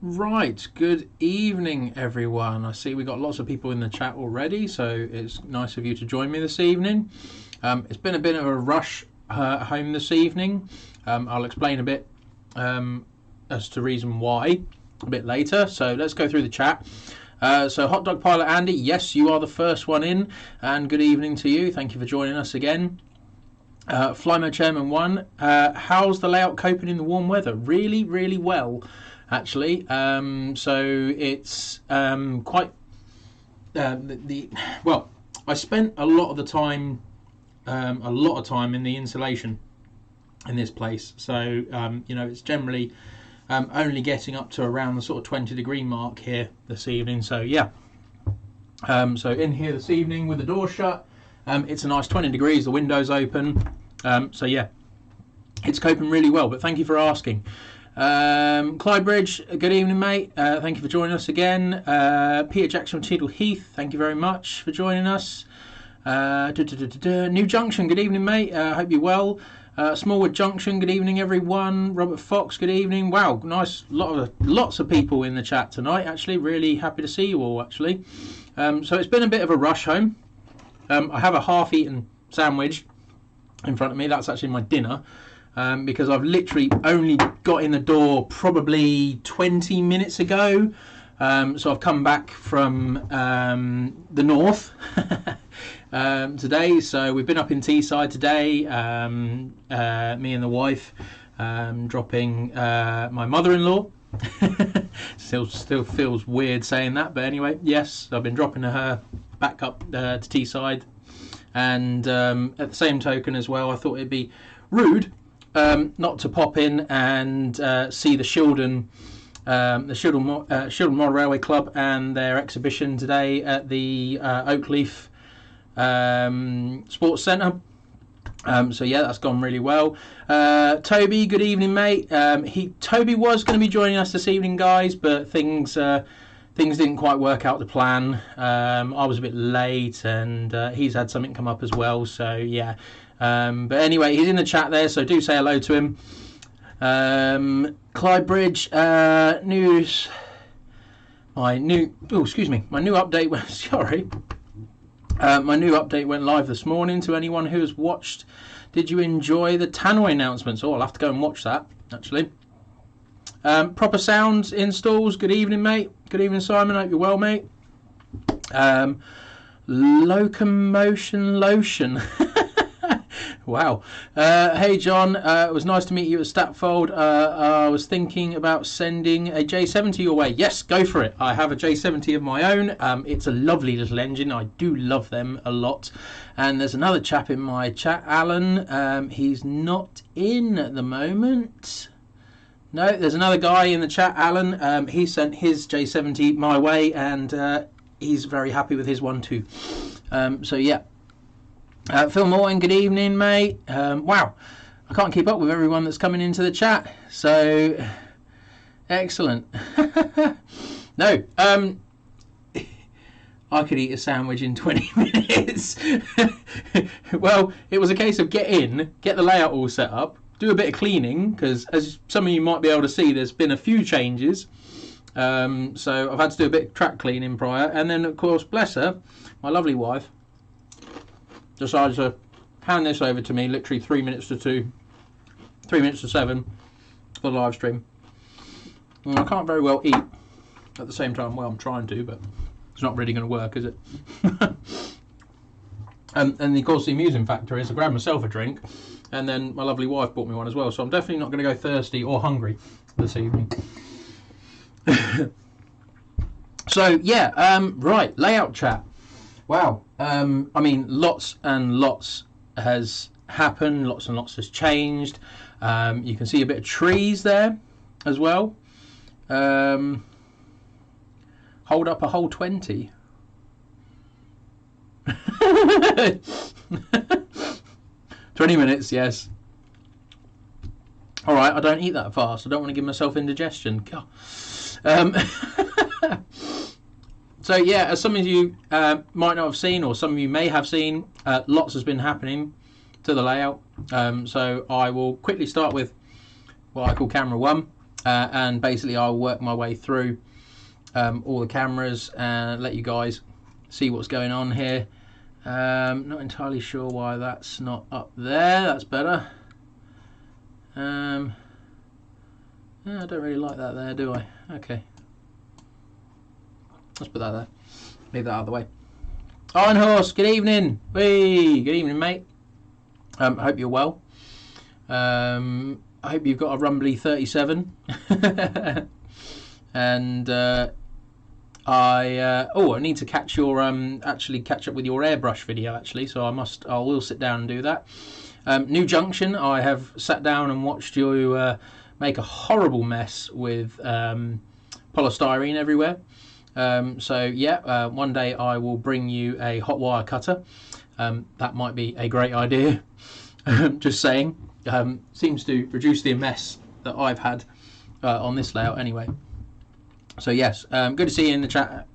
Right, good evening, everyone. I see we got lots of people in the chat already, so it's nice of you to join me this evening. It's been a bit of a rush home this evening. I'll explain a bit as to reason why a bit later. So let's go through the chat. So Hot Dog Pilot Andy, yes, you are the first one in, and good evening to you. Thank you for joining us again. Flymo Chairman 1, how's the layout coping in the warm weather? Really, really well, actually. So it's quite well. I spent a lot of time in the insulation in this place. So it's generally only getting up to around the sort of 20-degree mark here this evening. So yeah. So in here this evening with the door shut. It's a nice 20 degrees, the window's open. So yeah, it's coping really well, but thank you for asking. Clyde Bridge, good evening, mate. Thank you for joining us again. Peter Jackson from Cheadle Heath, thank you very much for joining us. New Junction, good evening, mate. Hope you're well. Smallwood Junction, good evening, everyone. Robert Fox, good evening. Wow, nice, lots of people in the chat tonight, actually. Really happy to see you all, actually. So it's been a bit of a rush home. I have a half-eaten sandwich in front of me. That's actually my dinner, because I've literally only got in the door probably 20 minutes ago. So I've come back from the north today. So we've been up in Teesside today, me and the wife, dropping my mother-in-law. still feels weird saying that, but anyway, yes, I've been dropping her back up to Teesside, and at the same token as well, I thought it'd be rude not to pop in and see the Shildon Model Railway Club and their exhibition today at the Oakleaf Sports Centre. So yeah, that's gone really well. Toby, good evening, mate. Toby was going to be joining us this evening, guys, but things didn't quite work out to plan. I was a bit late, and he's had something come up as well. So yeah, but anyway, he's in the chat there, so do say hello to him. Clyde Bridge news. My new update. Sorry. My new update went live this morning. To anyone who has watched, did you enjoy the Tannoy announcements? Oh, I'll have to go and watch that, actually. Proper Sounds installs. Good evening, mate. Good evening, Simon. Hope you're well, mate. Locomotion Lotion. Wow. Hey, John. It was nice to meet you at Statfold. I was thinking about sending a J70 your way. Yes, go for it. I have a J70 of my own. It's a lovely little engine. I do love them a lot. And there's another chap in my chat, Alan. He's not in at the moment. No, there's another guy in the chat, Alan. He sent his J70 my way, and he's very happy with his one too. So yeah. Phil Morton, good evening, mate. Wow, I can't keep up with everyone that's coming into the chat. So excellent. No, I could eat a sandwich in 20 minutes. Well, it was a case of get the layout all set up, do a bit of cleaning, because as some of you might be able to see, there's been a few changes. So I've had to do a bit of track cleaning prior, and then of course, bless her, my lovely wife decided to hand this over to me literally 3 minutes to 7 for the live stream. And I can't very well eat at the same time. Well, I'm trying to, but it's not really going to work, is it? And of course the amusing factor is I grabbed myself a drink, and then my lovely wife bought me one as well, so I'm definitely not going to go thirsty or hungry this evening. So yeah, right, layout chat. Wow, I mean, lots and lots has happened, lots and lots has changed. You can see a bit of trees there as well. Hold up a whole 20. 20 minutes, yes. Alright, I don't eat that fast. I don't want to give myself indigestion. God. So yeah, as some of you might not have seen, or some of you may have seen, lots has been happening to the layout. So I will quickly start with what I call camera 1. and basically I'll work my way through all the cameras and let you guys see what's going on here. Not entirely sure why that's not up there. That's better. I don't really like that there, do I? Okay. Let's put that there. Leave that out of the way. Iron Horse, good evening. Hey, good evening, mate. I hope you're well. I hope you've got a rumbly 37. And I need to catch your actually catch up with your airbrush video actually. So I will sit down and do that. New Junction, I have sat down and watched you make a horrible mess with polystyrene everywhere. So yeah, one day I will bring you a hot wire cutter. That might be a great idea. Just saying. Seems to reduce the mess that I've had on this layout anyway. So yes, good to see you in the chat,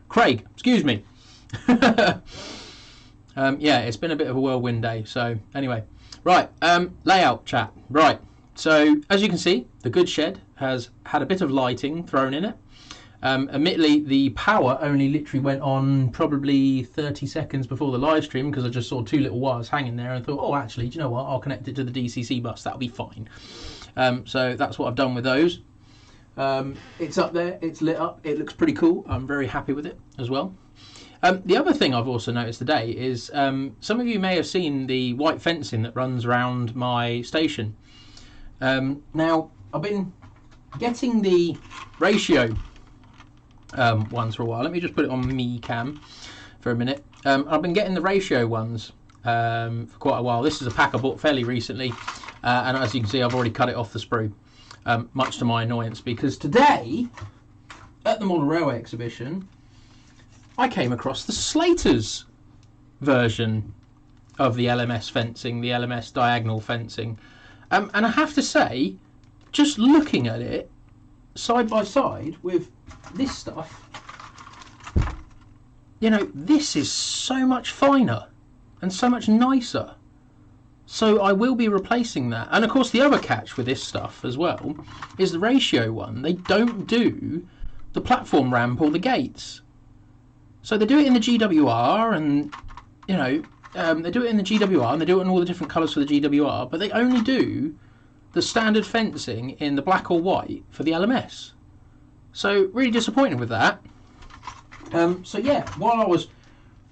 Craig, excuse me. Yeah, it's been a bit of a whirlwind day. So anyway, right, layout chat. Right, so as you can see, the good shed has had a bit of lighting thrown in it. Admittedly, the power only literally went on probably 30 seconds before the live stream because I just saw two little wires hanging there and thought, oh, actually, do you know what? I'll connect it to the DCC bus. That'll be fine. So that's what I've done with those. It's up there. It's lit up. It looks pretty cool. I'm very happy with it as well. The other thing I've also noticed today is some of you may have seen the white fencing that runs around my station. Now, I've been getting the ratio ones for a while. Let me just put it on me cam for a minute. I've been getting the ratio ones for quite a while. This is a pack I bought fairly recently, and as you can see, I've already cut it off the sprue, much to my annoyance, because today at the Model Railway exhibition I came across the Slater's version of the LMS fencing, the LMS diagonal fencing, and I have to say, just looking at it side by side with this stuff, you know, this is so much finer and so much nicer. So I will be replacing that. And of course the other catch with this stuff as well is the ratio one. They don't do the platform ramp or the gates. So they do it in the GWR, and you know, they do it in the GWR, and they do it in all the different colours for the GWR, but they only do the standard fencing in the black or white for the LMS. So really disappointed with that. So yeah, while I was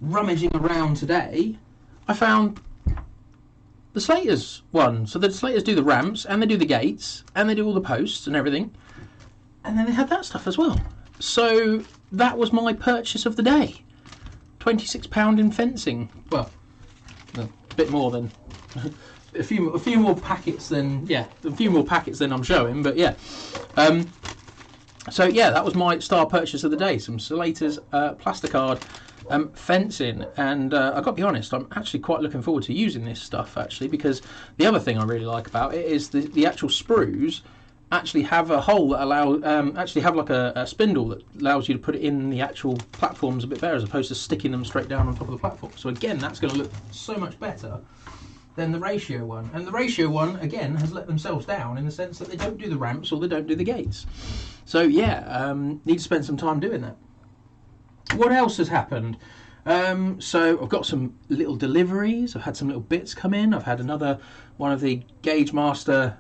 rummaging around today, I found the Slater's one. So the Slaters do the ramps, and they do the gates, and they do all the posts and everything, and then they had that stuff as well. So that was my purchase of the day. £26 in fencing. Well, a bit more than a few more packets than, yeah, a few more packets than I'm showing, but yeah. So yeah, that was my star purchase of the day. Some Slater's plasticard fencing, and I've got to be honest, I'm actually quite looking forward to using this stuff actually, because the other thing I really like about it is the actual sprues actually have a hole that allows, actually have like a spindle that allows you to put it in the actual platforms a bit better, as opposed to sticking them straight down on top of the platform. So again, that's going to look so much better than the ratio one. And the ratio one, again, has let themselves down in the sense that they don't do the ramps or they don't do the gates. So yeah, need to spend some time doing that. What else has happened? So I've got some little deliveries. I've had some little bits come in. I've had another one of the Gauge Master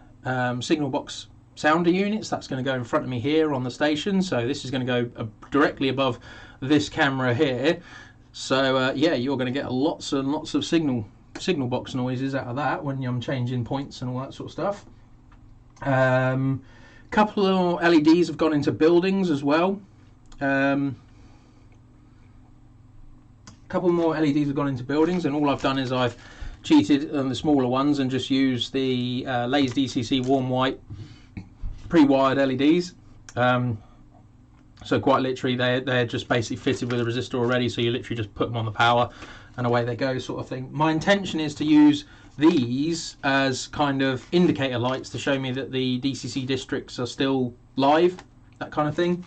signal box sounder units. That's going to go in front of me here on the station. So this is going to go directly above this camera here. So yeah, you're going to get lots and lots of signal box noises out of that when I'm changing points and all that sort of stuff. Couple of LEDs have gone into buildings as well. Couple more LEDs have gone into buildings, and all I've done is I've cheated on the smaller ones and just used the Lays DCC warm white pre-wired LEDs. So quite literally they're just basically fitted with a resistor already, so you literally just put them on the power and away they go, sort of thing. My intention is to use these as kind of indicator lights to show me that the DCC districts are still live, that kind of thing.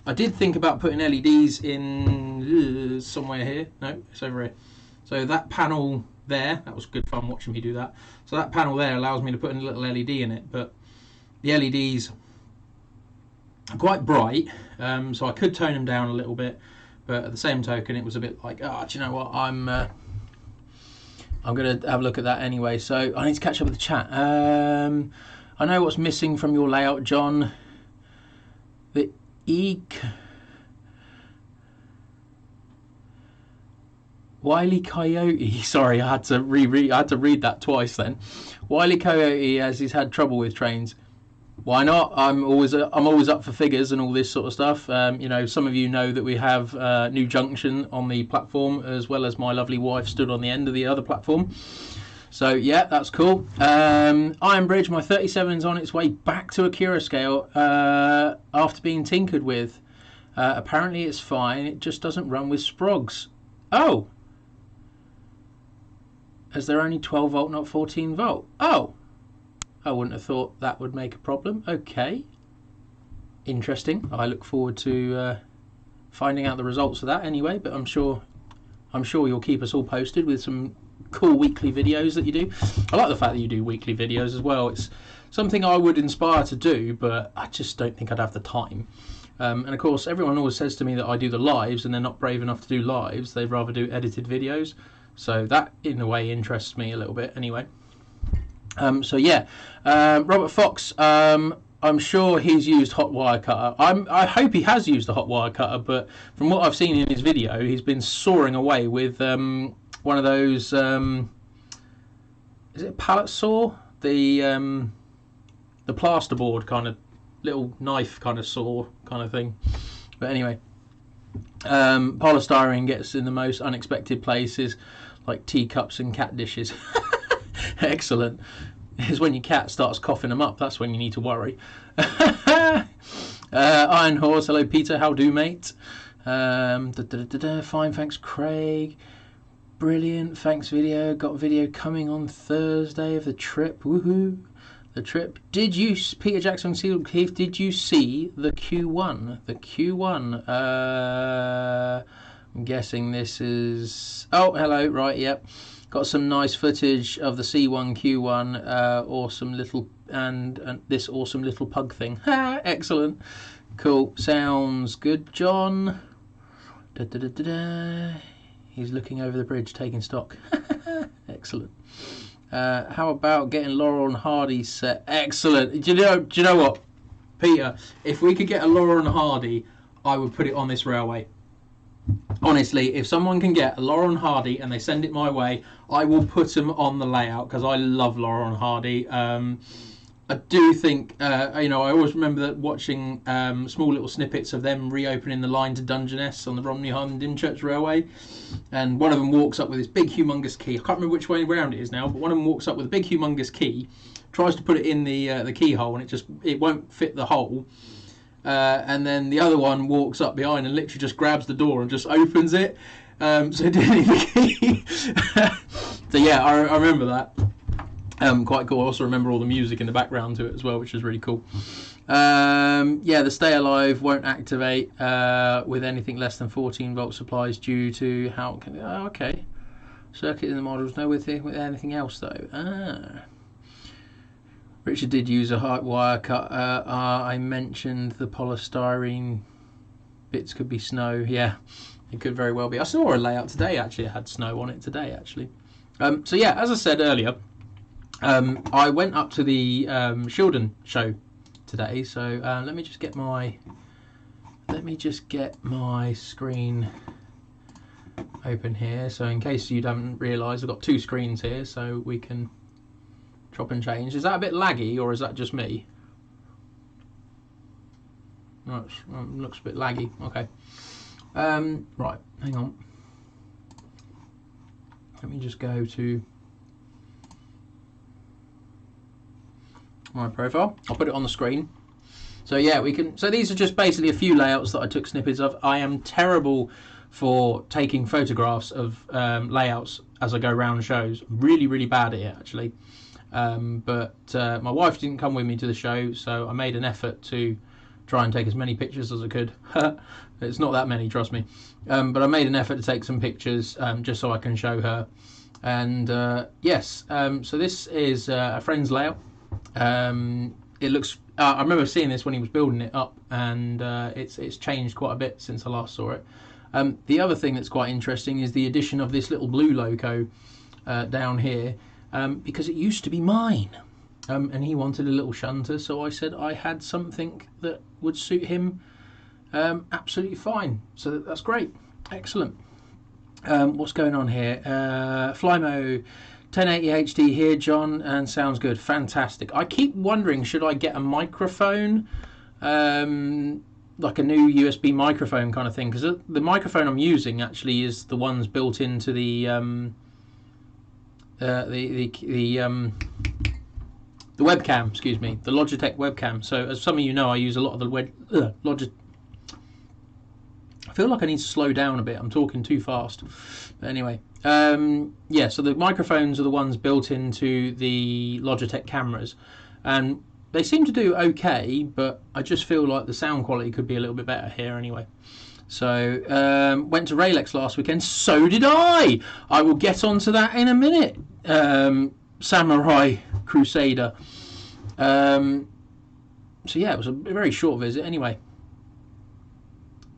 I did think about putting LEDs in somewhere here. No, it's over here. So that panel there. That was good fun watching me do that. So that panel there allows me to put a little LED in it, but the LEDs are quite bright, so I could tone them down a little bit, but at the same token it was a bit like, do you know what, I'm going to have a look at that anyway. So I need to catch up with the chat. I know what's missing from your layout, John. The Wile Coyote. Sorry, I had to read that twice then. Wile Coyote, as he's had trouble with trains. Why not? I'm always up for figures and all this sort of stuff. You know, some of you know that we have New Junction on the platform, as well as my lovely wife stood on the end of the other platform. So yeah, that's cool. Iron Bridge, my 37 is on its way back to Akira scale after being tinkered with. Apparently it's fine. It just doesn't run with sprogs. Oh, as they're only 12 volt, not 14 volt. Oh. I wouldn't have thought that would make a problem. Okay. Interesting. I look forward to finding out the results of that anyway, but I'm sure you'll keep us all posted with some cool weekly videos that you do. I like the fact that you do weekly videos as well. It's something I would inspire to do, but I just don't think I'd have the time. And of course, everyone always says to me that I do the lives, and they're not brave enough to do lives. They'd rather do edited videos. So that, in a way, interests me a little bit anyway. So yeah, Robert Fox, I'm sure he's used hot wire cutter. I hope he has used a hot wire cutter, but from what I've seen in his video, he's been soaring away with one of those, is it a pallet saw? The plasterboard kind of little knife kind of saw kind of thing. But anyway, polystyrene gets in the most unexpected places, like teacups and cat dishes. Excellent. It's when your cat starts coughing them up, that's when you need to worry. Iron Horse, hello Peter, how do mate? Fine, thanks Craig. Brilliant, thanks video. Got a video coming on Thursday of the trip. Woohoo! The trip. Did you, Peter Jackson, Keith, did you see the Q1? The Q1. I'm guessing this is... Oh, hello, right, yep. Got some nice footage of the C1 Q1, awesome little, and this awesome little pug thing. Ha! Excellent, cool, sounds good, John. Da, da, da, da, da. He's looking over the bridge, taking stock. Excellent. How about getting Laurel and Hardy set? Excellent. Do you know what, Peter? If we could get a Laurel and Hardy, I would put it on this railway. Honestly, if someone can get a Laurel and Hardy and they send it my way, I will put them on the layout because I love Laurel and Hardy. I do think, I always remember that watching small little snippets of them reopening the line to Dungeness on the Romney Highland Dymchurch Railway, and one of them walks up with this big humongous key. I can't remember which way around it is now, but one of them walks up with a big humongous key, tries to put it in the keyhole, and it won't fit the hole. And then the other one walks up behind and literally just grabs the door and just opens it. So it didn't need the key. So yeah, I remember that. Quite cool. I also remember all the music in the background to it as well, which is really cool. Yeah, the Stay Alive won't activate with anything less than 14 volt supplies due to how it can... Oh, okay. Circuit in the models, no with anything else though. Richard did use a hot wire cut. I mentioned the polystyrene bits could be snow. Yeah, it could very well be. I saw a layout today actually. It had snow on it today actually. So yeah, as I said earlier, I went up to the Shildon show today. So let me just get my screen open here. So in case you don't realise, I've got two screens here, so we can chop and change. Is that a bit laggy, or is that just me? No, it looks a bit laggy. Okay. Right, hang on. Let me just go to my profile. I'll put it on the screen. So yeah, we can. So these are just basically a few layouts that I took snippets of. I am terrible for taking photographs of layouts as I go around shows. Really, really bad at it actually. But my wife didn't come with me to the show, so I made an effort to try and take as many pictures as I could. It's not that many, trust me. But I made an effort to take some pictures just so I can show her. And yes, so this is a friend's layout. It looks. I remember seeing this when he was building it up, and it's changed quite a bit since I last saw it. The other thing that's quite interesting is the addition of this little blue loco down here, because it used to be mine, and he wanted a little shunter, so I said I had something that would suit him absolutely fine. So that's great, excellent. What's going on here? Flymo 1080 HD here, John, and sounds good. Fantastic. I keep wondering, should I get a microphone, like a new USB microphone kind of thing? Because the microphone I'm using actually is the ones built into the webcam. Excuse me, the Logitech webcam. So as some of you know, I use a lot of the Logitech. I feel like I need to slow down a bit. I'm talking too fast. But anyway, yeah, so the microphones are the ones built into the Logitech cameras. And they seem to do okay, but I just feel like the sound quality could be a little bit better here anyway. So, went to Raylex last weekend. So did I! I will get onto that in a minute. Samurai Crusader. So yeah, it was a very short visit anyway.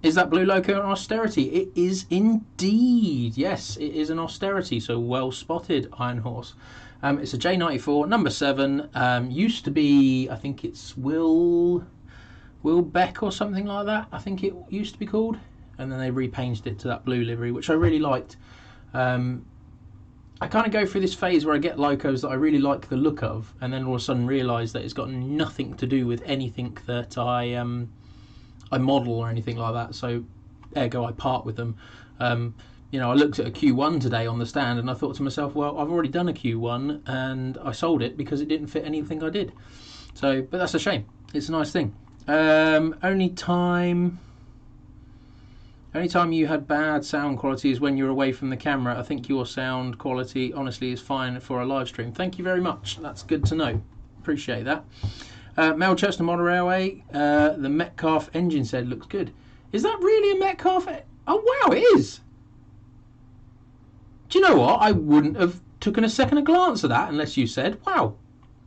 Is that blue loco an austerity? It is indeed. Yes, it is an austerity. So well spotted, Iron Horse. It's a J94, number 7. Used to be, I think it's Will Beck or something like that. I think it used to be called. And then they repainted it to that blue livery, which I really liked. I kind of go through this phase where I get locos that I really like the look of, and then all of a sudden realise that it's got nothing to do with anything that I model or anything like that, so ergo I part with them. You know, I looked at a Q1 today on the stand and I thought to myself, well, I've already done a Q1 and I sold it because it didn't fit anything I did. So, but that's a shame. It's a nice thing. Only time you had bad sound quality is when you're away from the camera. I think your sound quality honestly is fine for a live stream. Thank you very much. That's good to know. Appreciate that. Melchester Model Railway, the Metcalfe engine shed looks good. Is that really a Metcalfe? Oh wow, it is. Do you know what? I wouldn't have taken a second glance at that unless you said, wow.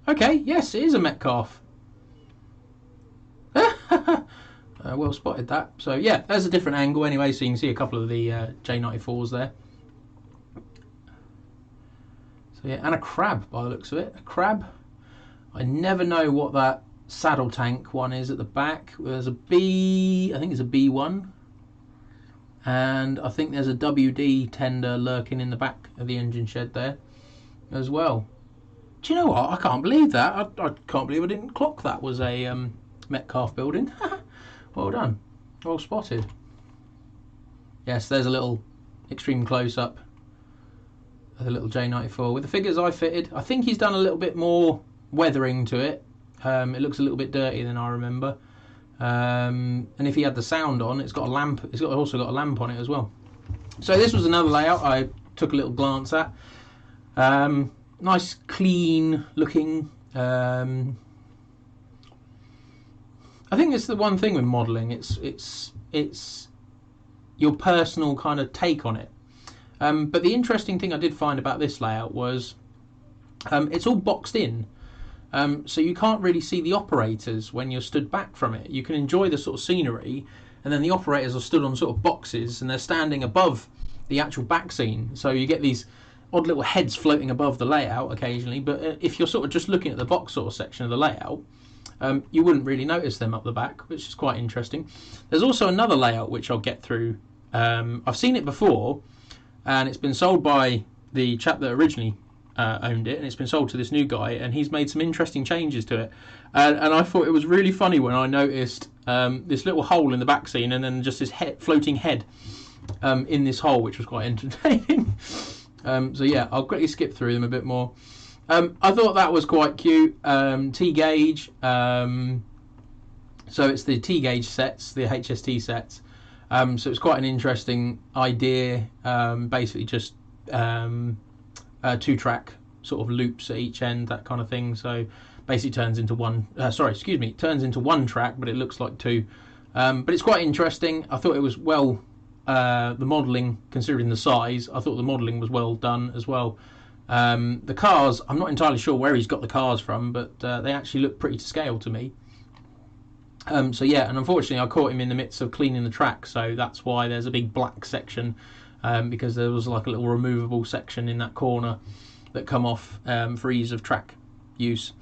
Okay, yes, it is a Metcalfe. Well spotted that. So yeah, there's a different angle anyway, so you can see a couple of the J94s there. So yeah, and a crab by the looks of it. A crab. I never know what that saddle tank one is at the back. There's a B, I think it's a B1. And I think there's a WD tender lurking in the back of the engine shed there as well. Do you know what? I can't believe that. I can't believe I didn't clock that was a Metcalfe building. Well done. Well spotted. Yes, there's a little extreme close-up of the little J94. With the figures I fitted, I think he's done a little bit more weathering to it. It looks a little bit dirty than I remember. And if he had the sound on, it's got a lamp. It's also got a lamp on it as well. So this was another layout I took a little glance at. Nice, clean looking. I think it's the one thing with modelling. It's your personal kind of take on it. But the interesting thing I did find about this layout was it's all boxed in. So you can't really see the operators when you're stood back from it. You can enjoy the sort of scenery, and then the operators are stood on sort of boxes and they're standing above the actual back scene. So you get these odd little heads floating above the layout occasionally, but if you're sort of just looking at the box sort of section of the layout, you wouldn't really notice them up the back, which is quite interesting. There's also another layout which I'll get through. I've seen it before, and it's been sold by the chap that originally owned it, and it's been sold to this new guy, and he's made some interesting changes to it. And I thought it was really funny when I noticed this little hole in the back scene, and then just this floating head in this hole, which was quite entertaining. So yeah, I'll quickly skip through them a bit more. I thought that was quite cute. T-gauge. So it's the T-gauge sets, the HST sets. So it's quite an interesting idea. Basically just 2-track sort of loops at each end, that kind of thing. So basically turns into one. Turns into one track, but it looks like two. But it's quite interesting. I thought it was well the modelling, considering the size, I thought the modelling was well done as well. The cars, I'm not entirely sure where he's got the cars from, but they actually look pretty to scale to me. So yeah, and unfortunately I caught him in the midst of cleaning the track, so that's why there's a big black section, because there was like a little removable section in that corner that come off for ease of track use.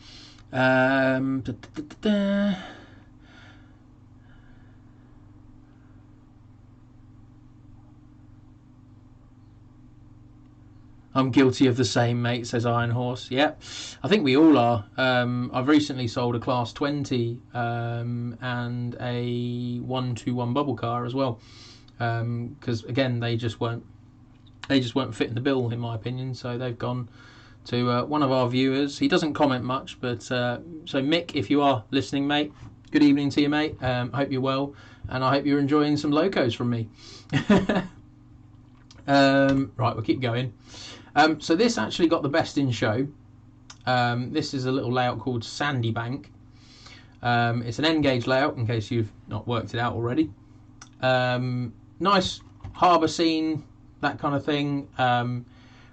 I'm guilty of the same, mate, says Iron Horse. Yeah, I think we all are. I've recently sold a Class 20 and a 121 bubble car as well, because again they just weren't fitting the bill in my opinion. So they've gone to one of our viewers. He doesn't comment much, but so Mick, if you are listening, mate, good evening to you, mate. I hope you're well, and I hope you're enjoying some locos from me. Right, we'll keep going. So this actually got the best in show. This is a little layout called Sandy Bank. It's an N-gauge layout, in case you've not worked it out already. Nice harbour scene, that kind of thing.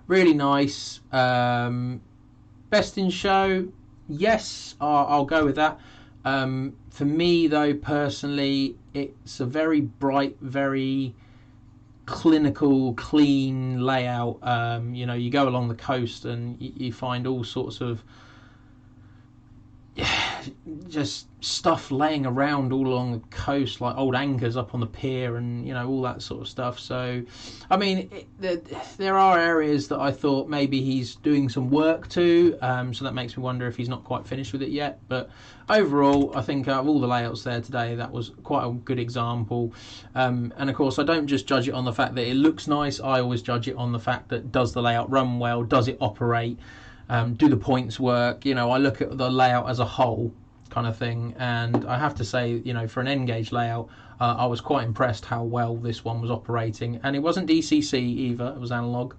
Really nice. Best in show, yes, I'll go with that. For me, though, personally, it's a very bright, very clinical, clean layout. You know, you go along the coast and you find all sorts of just stuff laying around all along the coast, like old anchors up on the pier and, you know, all that sort of stuff. So I mean, there are areas that I thought maybe he's doing some work to, so that makes me wonder if he's not quite finished with it yet. But overall, I think out of all the layouts there today, that was quite a good example. And of course, I don't just judge it on the fact that it looks nice. I always judge it on the fact that, does the layout run well? Does it operate? Do the points work? You know, I look at the layout as a whole kind of thing, and I have to say, you know, for an N-gauge layout, I was quite impressed how well this one was operating. And it wasn't DCC either, it was analog.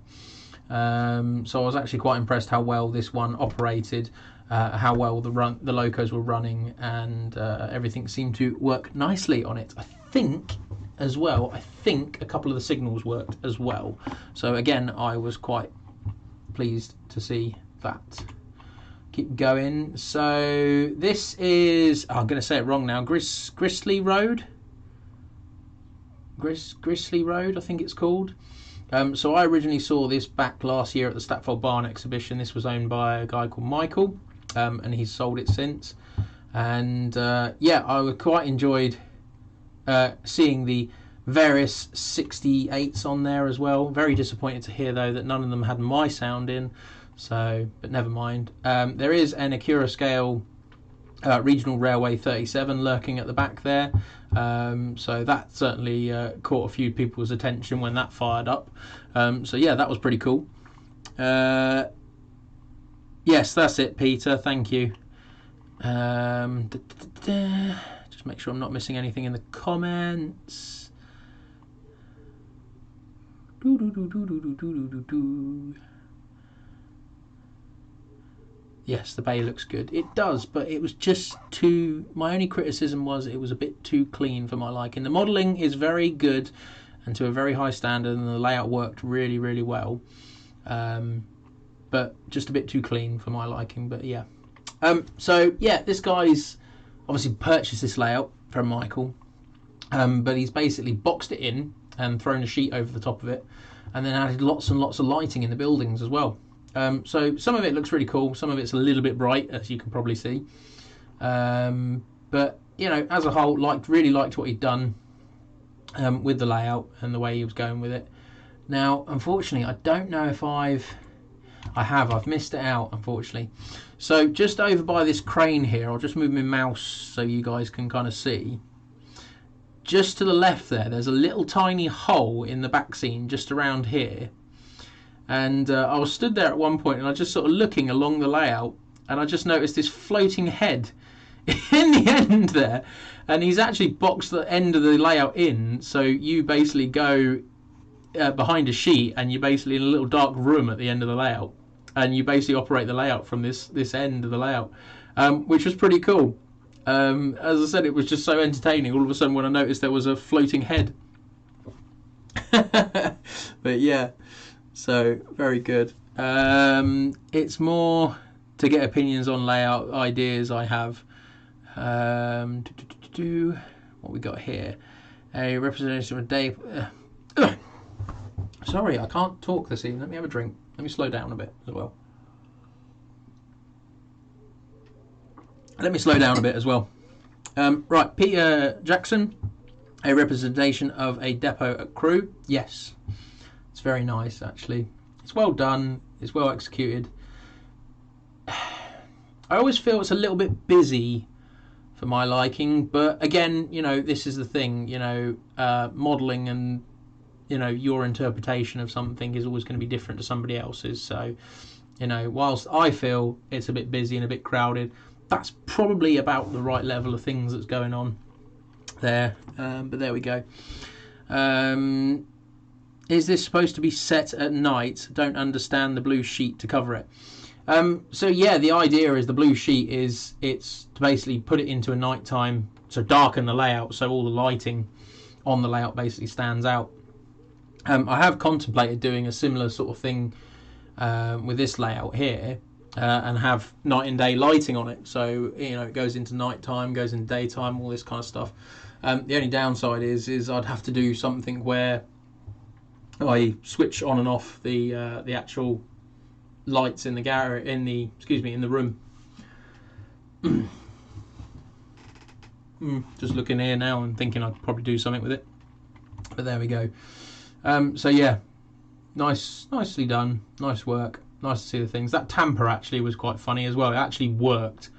So I was actually quite impressed how well this one operated, how well the locos were running, and everything seemed to work nicely on it. I think as well, a couple of the signals worked as well. So again, I was quite pleased to see that. Keep going. So this is, I'm going to say it wrong now, Grisley Road, I think it's called. So I originally saw this back last year at the Statfold Barn exhibition. This was owned by a guy called Michael, and he's sold it since. And yeah, I quite enjoyed seeing the various 68s on there as well. Very disappointed to hear though that none of them had my sound in, so, but never mind. There is an Acura scale Regional Railway 37 lurking at the back there, so that certainly caught a few people's attention when that fired up. So yeah, that was pretty cool. Yes, that's it, Peter, thank you. Just make sure I'm not missing anything in the comments. Yes, the bay looks good. It does, but it was just too... My only criticism was it was a bit too clean for my liking. The modelling is very good and to a very high standard, and the layout worked really, really well. But just a bit too clean for my liking, but yeah. So, yeah, this guy's obviously purchased this layout from Michael, but he's basically boxed it in and thrown a sheet over the top of it, and then added lots and lots of lighting in the buildings as well. So some of it looks really cool, some of it's a little bit bright, as you can probably see. But, you know, as a whole, really liked what he'd done with the layout and the way he was going with it. Now, unfortunately, I don't know if I've missed it out, unfortunately. So just over by this crane here, I'll just move my mouse so you guys can kind of see. Just to the left there's a little tiny hole in the back scene just around here. And I was stood there at one point and I was just sort of looking along the layout, and I just noticed this floating head in the end there. And he's actually boxed the end of the layout in, so you basically go behind a sheet and you're basically in a little dark room at the end of the layout. And you basically operate the layout from this end of the layout, which was pretty cool. As I said, it was just so entertaining all of a sudden when I noticed there was a floating head But yeah, so very good. It's more to get opinions on layout ideas I have. What we got here? A representation of a day. Sorry, I can't talk this evening. Let me have a drink. Let me slow down a bit as well. Right, Peter Jackson. A representation of a depot at Crewe. Yes, it's very nice actually. It's well done. It's well executed. I always feel it's a little bit busy for my liking, but again, you know, this is the thing, you know, modelling and, you know, your interpretation of something is always going to be different to somebody else's. So, you know, whilst I feel it's a bit busy and a bit crowded, that's probably about the right level of things that's going on there. But there we go. Is this supposed to be set at night? Don't understand the blue sheet to cover it. So yeah, the idea is the blue sheet is it's to basically put it into a nighttime, so darken the layout so all the lighting on the layout basically stands out. I have contemplated doing a similar sort of thing with this layout here and have night and day lighting on it. So, you know, it goes into nighttime, goes into daytime, all this kind of stuff. The only downside is I'd have to do something where I switch on and off the actual lights in the garage, in the room. Just looking here now and thinking I'd probably do something with it, but there we go. So yeah, nicely done, nice work, nice to see the things. That tamper actually was quite funny as well. It actually worked.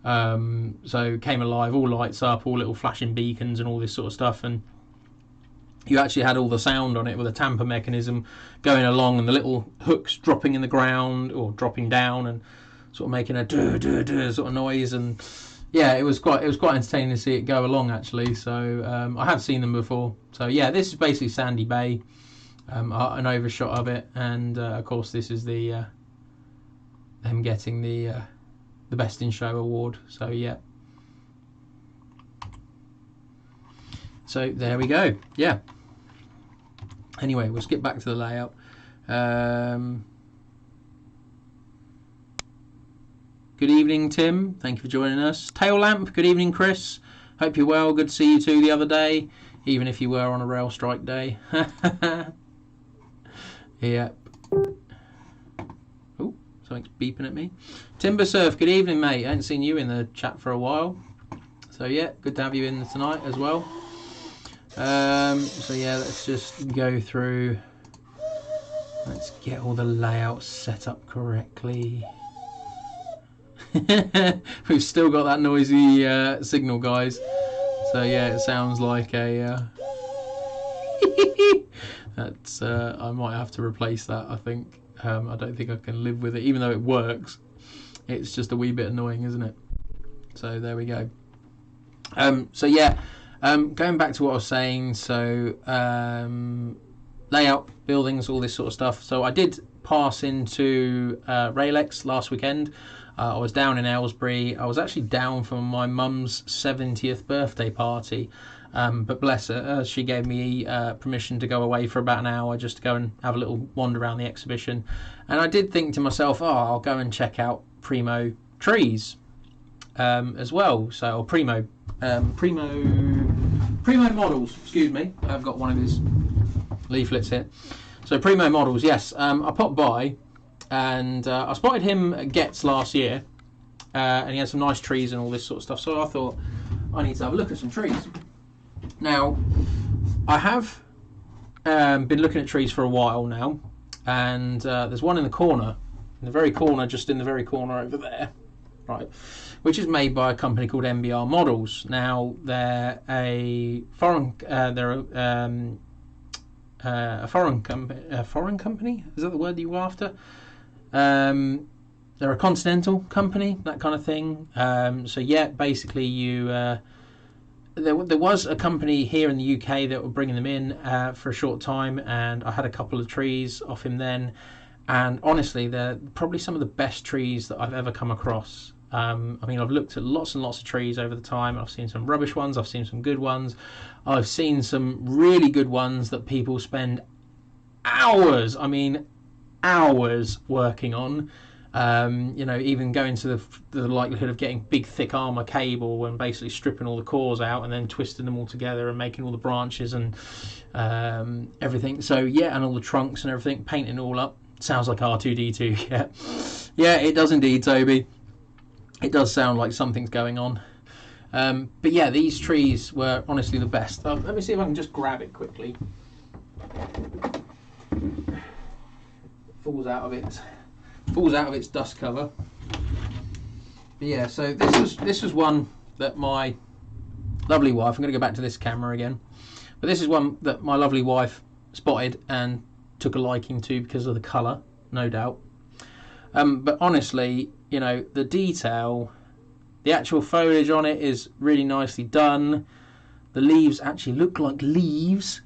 So it came alive, all lights up, all little flashing beacons and all this sort of stuff, and you actually had all the sound on it with a tamper mechanism going along and the little hooks dropping in the ground or dropping down and sort of making a sort of noise. And yeah, it was quite entertaining to see it go along actually. So I have seen them before. So yeah, this is basically Sandy Bay, an overshot of it, and of course this is the them getting the Best in Show award. So yeah. So there we go. Yeah. Anyway, we'll skip back to the layout. Good evening, Tim. Thank you for joining us. Tail Lamp. Good evening, Chris. Hope you're well. Good to see you too the other day, even if you were on a rail strike day. Yep. Oh, something's beeping at me. Timber Surf. Good evening, mate. I haven't seen you in the chat for a while. So yeah, good to have you in tonight as well. So yeah, let's just go through. Let's get all the layouts set up correctly. We've still got that noisy signal, guys. So yeah, it sounds like a. That's. I might have to replace that. I think. I don't think I can live with it, even though it works. It's just a wee bit annoying, isn't it? So there we go. So yeah. Going back to what I was saying, so layout, buildings, all this sort of stuff. So I did pass into Rail-X last weekend. I was down in Aylesbury. I was actually down for my mum's 70th birthday party, but bless her, she gave me permission to go away for about an hour just to go and have a little wander around the exhibition. And I did think to myself, I'll go and check out Primo Trees as well. So, or Primo Models, excuse me. I've got one of his leaflets here. So Primo Models, yes. I popped by and I spotted him at Getz last year, and he had some nice trees and all this sort of stuff. So I thought I need to have a look at some trees. Now, I have been looking at trees for a while now, and there's one in the corner, just in the very corner over there, right, which is made by a company called MBR Models. Now they're a foreign company. Is that the word you were after? They're a continental company, that kind of thing. So yeah, basically there was a company here in the UK that were bringing them in for a short time, and I had a couple of trees off him then. And honestly, they're probably some of the best trees that I've ever come across. I mean, I've looked at lots and lots of trees over the time. I've seen some rubbish ones. I've seen some good ones. I've seen some really good ones that people spend hours, I mean, hours working on. You know, even going to the likelihood of getting big thick armour cable and basically stripping all the cores out and then twisting them all together and making all the branches and everything. So yeah, and all the trunks and everything, painting it all up. Sounds like R2-D2. Yeah, it does indeed, Toby. It does sound like something's going on. But yeah, these trees were honestly the best. Let me see if I can just grab it quickly. Falls out of its dust cover. But yeah, so this was one that my lovely wife, I'm going to go back to this camera again, but this is one that my lovely wife spotted and took a liking to because of the colour, no doubt. But honestly, you know, the detail, the actual foliage on it is really nicely done. The leaves actually look like leaves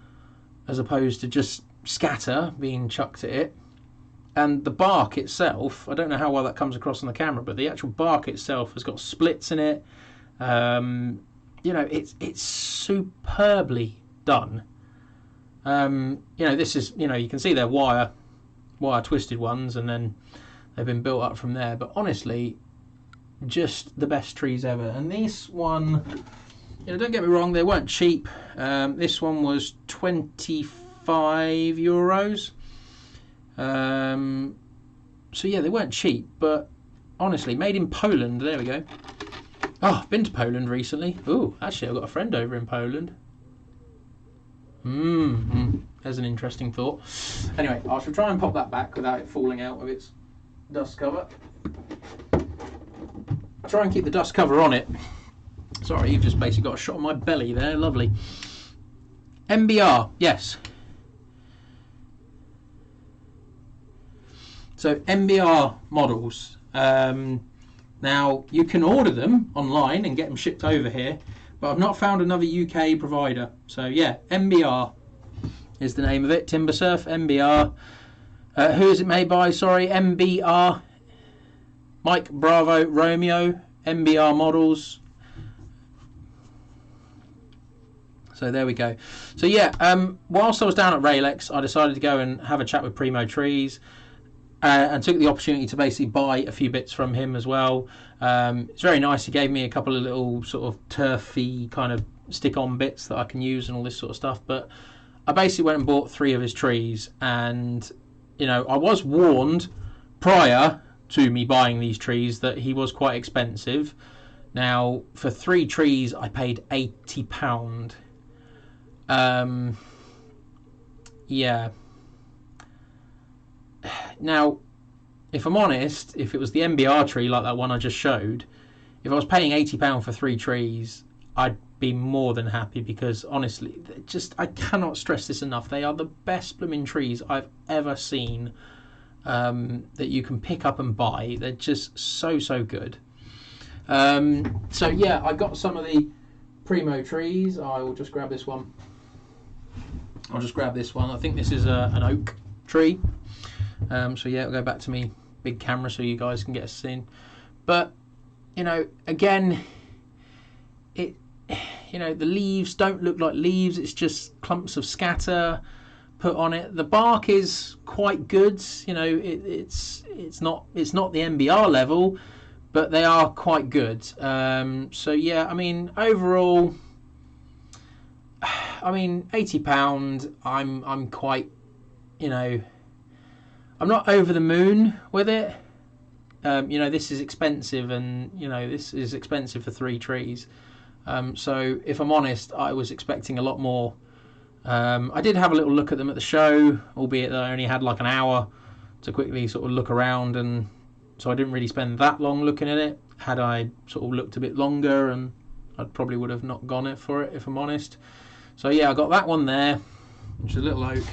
as opposed to just scatter being chucked at it. And the bark itself, I don't know how well that comes across on the camera, but the actual bark itself has got splits in it. You know, it's superbly done. You know, this is, you know, you can see they're wire twisted ones, and then they've been built up from there. But honestly, just the best trees ever. And this one, you know, don't get me wrong, they weren't cheap. This one was €25. So yeah, they weren't cheap, but honestly, made in Poland. There we go. Oh, I've been to Poland recently. Oh, actually, I've got a friend over in Poland. There's an interesting thought. Anyway, I shall try and pop that back without it falling out of its dust cover. I'll try and keep the dust cover on it. Sorry, you've just basically got a shot of my belly there. Lovely. MBR, yes. So MBR models. Now, you can order them online and get them shipped over here, but I've not found another UK provider. So yeah, MBR is the name of it. Timber Surf, MBR. Who is it made by? Sorry, MBR. Mike Bravo Romeo, MBR models. So there we go. So yeah, whilst I was down at Raylex, I decided to go and have a chat with Primo Trees. And took the opportunity to basically buy a few bits from him as well. It's very nice. He gave me a couple of little sort of turfy kind of stick-on bits that I can use and all this sort of stuff. But I basically went and bought 3 of his trees. And, you know, I was warned prior to me buying these trees that he was quite expensive. Now, for 3 trees, I paid £80. Yeah. Now, if I'm honest, if it was the MBR tree like that one I just showed, if I was paying £80 for 3 trees, I'd be more than happy, because honestly, I cannot stress this enough. They are the best blooming trees I've ever seen that you can pick up and buy. They're just so good. So yeah, I got some of the Primo trees. I will just grab this one. I'll just grab this one. I think this is an oak tree. So yeah, it'll go back to me big camera so you guys can get a scene. But you know, again, the leaves don't look like leaves. It's just clumps of scatter put on it. The bark is quite good. You know, it's not the MBR level, but they are quite good. So yeah, I mean, overall, I mean, £80. I'm quite, you know, I'm not over the moon with it. You know, this is expensive, and you know, this is expensive for 3 trees. So if I'm honest, I was expecting a lot more. I did have a little look at them at the show, albeit that I only had like an hour to quickly sort of look around, and so I didn't really spend that long looking at it. Had I sort of looked a bit longer, and I probably would have not gone for it, if I'm honest. So yeah, I got that one there, which is a little oak.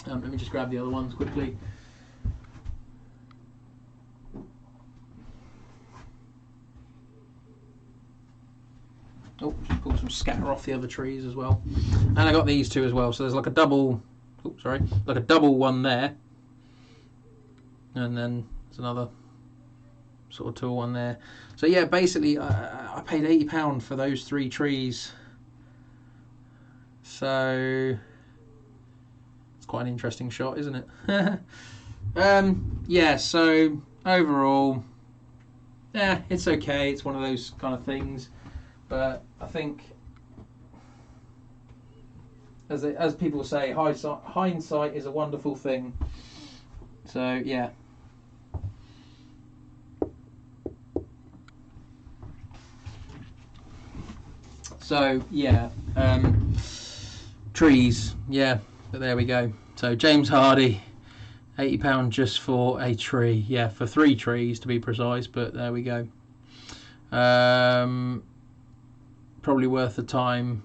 Let me just grab the other ones quickly. Oh, just pull some scatter off the other trees as well. And I got these 2 as well. So there's like a double, like a double one there. And then there's another sort of tool one there. So yeah, basically I paid £80 for those 3 trees. So it's quite an interesting shot, isn't it? Yeah, so overall, yeah, it's okay. It's one of those kind of things, but I think, as people say, hindsight is a wonderful thing. So yeah. So yeah, trees, yeah, but there we go. So James Hardy, £80 just for a tree, yeah, for 3 trees to be precise, but there we go. Probably worth the time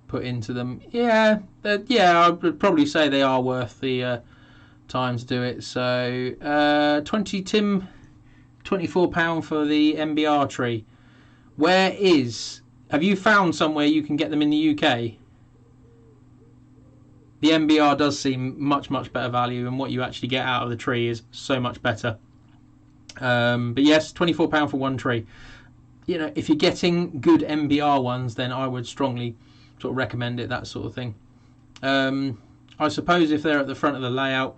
put into them. Yeah, I would probably say they are worth the time to do it. So 20 Tim, £24 for the MBR tree. Have you found somewhere you can get them in the UK? The MBR does seem much better value, and what you actually get out of the tree is so much better. But yes, £24 for 1 tree. You know, if you're getting good MBR ones, then I would strongly sort of recommend it, that sort of thing. I suppose if they're at the front of the layout,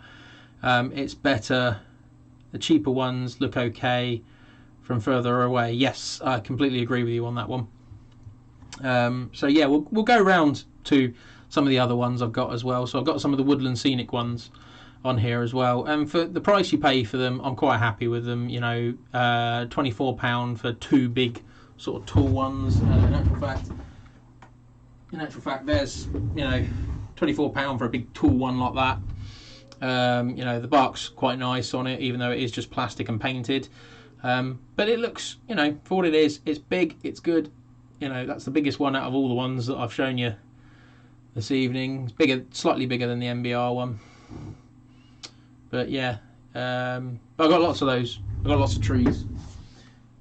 it's better. The cheaper ones look okay from further away. Yes, I completely agree with you on that one. So yeah, we'll go round to some of the other ones I've got as well. So I've got some of the Woodland Scenic ones on here as well, and for the price you pay for them, I'm quite happy with them. You know, £24 for 2 big sort of tall ones. In actual fact, there's, you know, £24 for a big tall one like that. You know, the bark's quite nice on it, even though it is just plastic and painted. But it looks, you know, for what it is, it's big, it's good. You know, that's the biggest one out of all the ones that I've shown you this evening. It's bigger, slightly bigger than the MBR one. But yeah, but I've got lots of those. I've got lots of trees.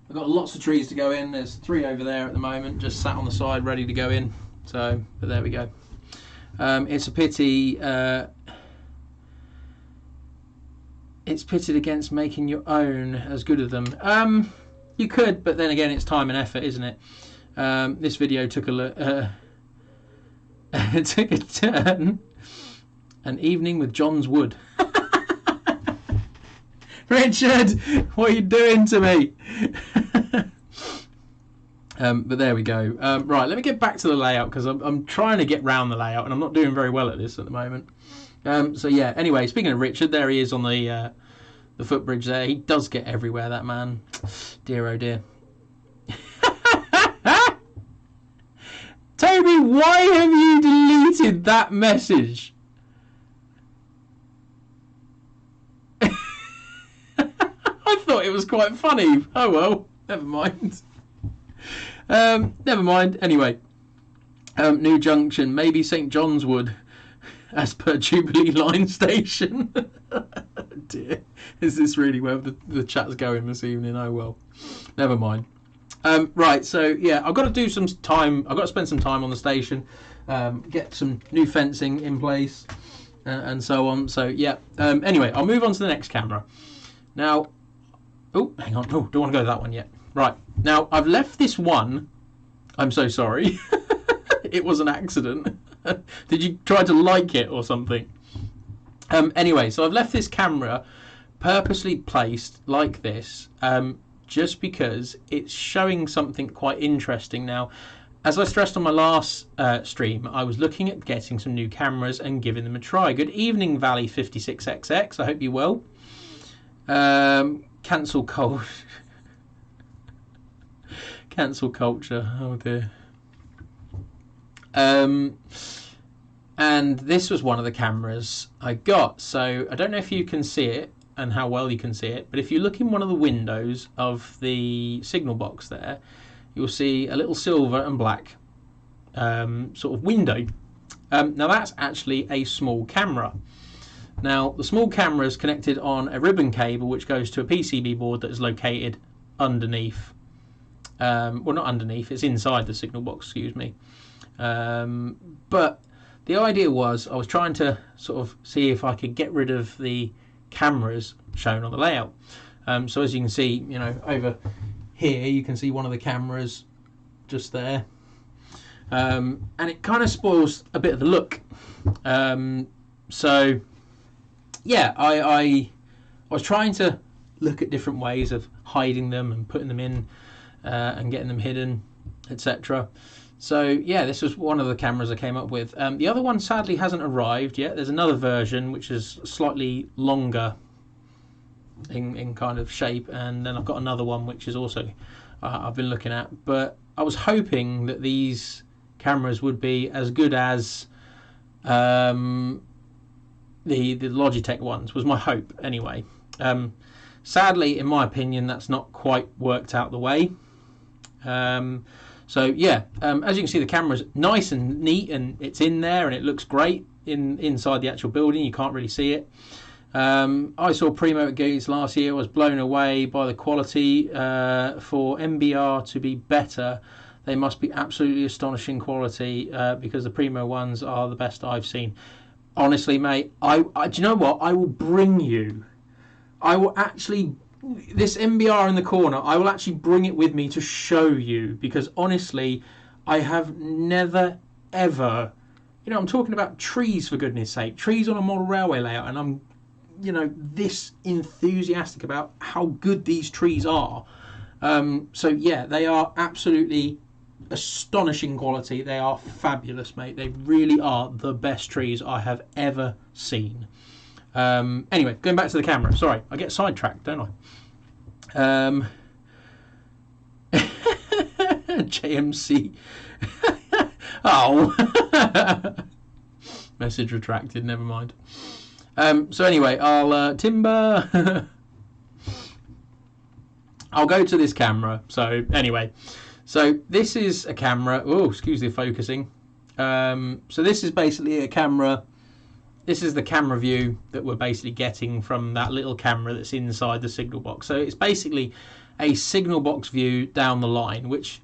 I've got lots of trees to go in. There's 3 over there at the moment, just sat on the side, ready to go in. So, but there we go. It's a pity. It's pitted against making your own as good as them. You could, but then again, it's time and effort, isn't it? This video took a took a turn. An evening with John's Wood. Richard, what are you doing to me? But there we go. Right, let me get back to the layout, because I'm trying to get round the layout and I'm not doing very well at this at the moment. So yeah, anyway, speaking of Richard, there he is on the footbridge there. He does get everywhere, that man. Dear oh dear. Toby, why have you deleted that message? I thought it was quite funny. Oh well, never mind. Never mind. Anyway, New Junction, maybe St John's Wood, as per Jubilee Line Station. Oh dear, is this really where the chat's going this evening? Oh well, never mind. Right, so yeah, I've got to do some time. I've got to spend some time on the station, get some new fencing in place, and so on. So yeah. Anyway, I'll move on to the next camera. Now, oh, hang on. Oh, don't want to go to that one yet. Right, now I've left this one. I'm so sorry. It was an accident. Did you try to like it or something? Anyway, so I've left this camera purposely placed like this. Just because it's showing something quite interesting now. As I stressed on my last stream, I was looking at getting some new cameras and giving them a try. Good evening, Valley 56XX. I hope you're well. Cancel cold. Cancel culture. Oh dear. And this was one of the cameras I got. So I don't know if you can see it and how well you can see it, but if you look in one of the windows of the signal box there, you'll see a little silver and black sort of window. Now that's actually a small camera. Now the small camera is connected on a ribbon cable which goes to a PCB board that is located underneath, well, not underneath, it's inside the signal box, excuse me. But the idea was I was trying to sort of see if I could get rid of the cameras shown on the layout. So as you can see, you know, over here you can see one of the cameras just there, and it kind of spoils a bit of the look. So yeah, I was trying to look at different ways of hiding them and putting them in and getting them hidden, etc. So yeah, this was one of the cameras I came up with. The other one sadly hasn't arrived yet. There's another version which is slightly longer in kind of shape, and then I've got another one which is also I've been looking at. But I was hoping that these cameras would be as good as the Logitech ones, was my hope anyway. Sadly, in my opinion, that's not quite worked out the way. So yeah, as you can see, the camera's nice and neat, and it's in there, and it looks great inside the actual building. You can't really see it. I saw Primo at Gates last year. I was blown away by the quality. For MBR to be better, they must be absolutely astonishing quality, because the Primo ones are the best I've seen. Honestly, mate, do you know what? I will bring you. I will actually, this MBR in the corner, I will actually bring it with me to show you, because honestly, I have never, ever, you know, I'm talking about trees, for goodness sake, trees on a model railway layout, and I'm, you know, this enthusiastic about how good these trees are. So yeah, they are absolutely astonishing quality. They are fabulous, mate. They really are the best trees I have ever seen. Anyway, going back to the camera. Sorry, I get sidetracked, don't I? JMC. Oh. Message retracted, never mind. So anyway, I'll timber. I'll go to this camera. So anyway, so this is a camera. Oh, excuse the focusing. So this is basically a camera. This is the camera view that we're basically getting from that little camera that's inside the signal box. So it's basically a signal box view down the line, which,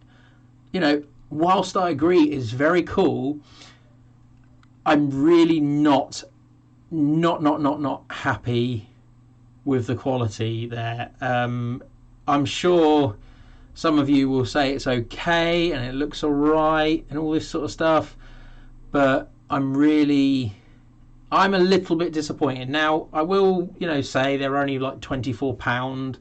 you know, whilst I agree is very cool, I'm really not happy with the quality there. I'm sure some of you will say it's okay and it looks alright and all this sort of stuff, but I'm a little bit disappointed. Now, I will, you know, say they're only like £24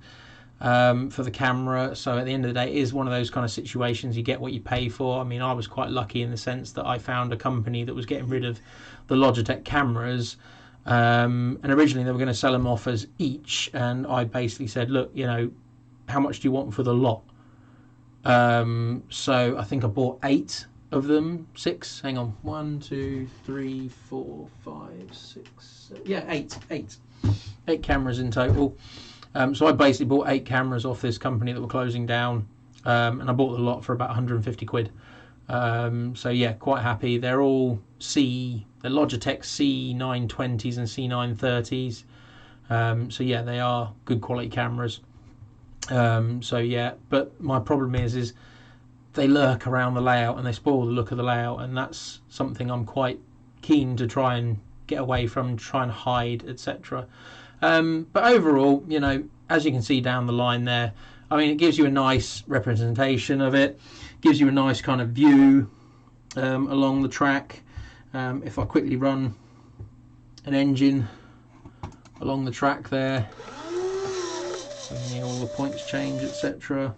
for the camera, so at the end of the day, it is one of those kind of situations you get what you pay for. I mean, I was quite lucky in the sense that I found a company that was getting rid of the Logitech cameras, and originally they were going to sell them off as each, and I basically said, look, you know, how much do you want for the lot? So I think I bought 8 of them, 6, hang on, 1, 2, 3, 4, 5, 6, 7, yeah, 8 cameras in total. So I basically bought 8 cameras off this company that were closing down, and I bought the lot for about 150 quid. So yeah, quite happy. They're all they're Logitech C920s and C930s. So yeah, they are good quality cameras. So yeah, but my problem is they lurk around the layout and they spoil the look of the layout, and that's something I'm quite keen to try and get away from, try and hide, etc. But overall, you know, as you can see down the line there, I mean, it gives you a nice representation of it, gives you a nice kind of view along the track. If I quickly run an engine along the track there, all the points change, etc.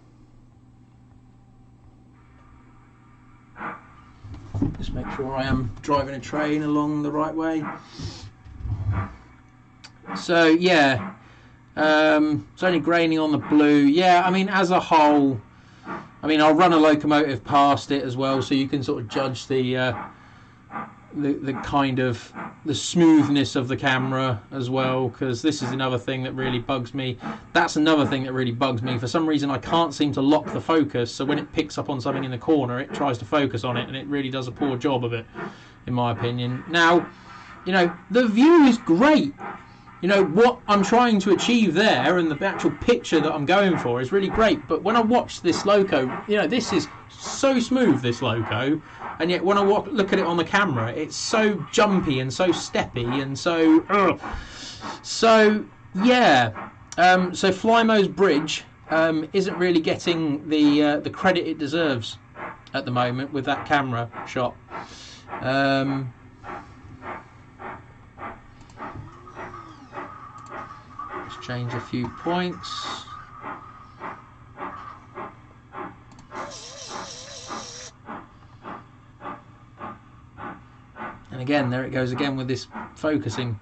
Just make sure I am driving a train along the right way. So yeah, it's only graining on the blue. Yeah, I mean, as a whole, I mean, I'll run a locomotive past it as well, so you can sort of judge the kind of the smoothness of the camera as well, because this is another thing that really bugs me. That's another thing that really bugs me. For some reason, I can't seem to lock the focus, so when it picks up on something in the corner, it tries to focus on it, and it really does a poor job of it, in my opinion. Now, you know, the view is great. You know, what I'm trying to achieve there and the actual picture that I'm going for is really great. But when I watch this loco, you know, this is so smooth, this loco, and yet when I look at it on the camera, it's so jumpy and so steppy and so... So, yeah, So Flymo's bridge isn't really getting the credit it deserves at the moment with that camera shot. Let's change a few points. And again, there it goes again with this focusing.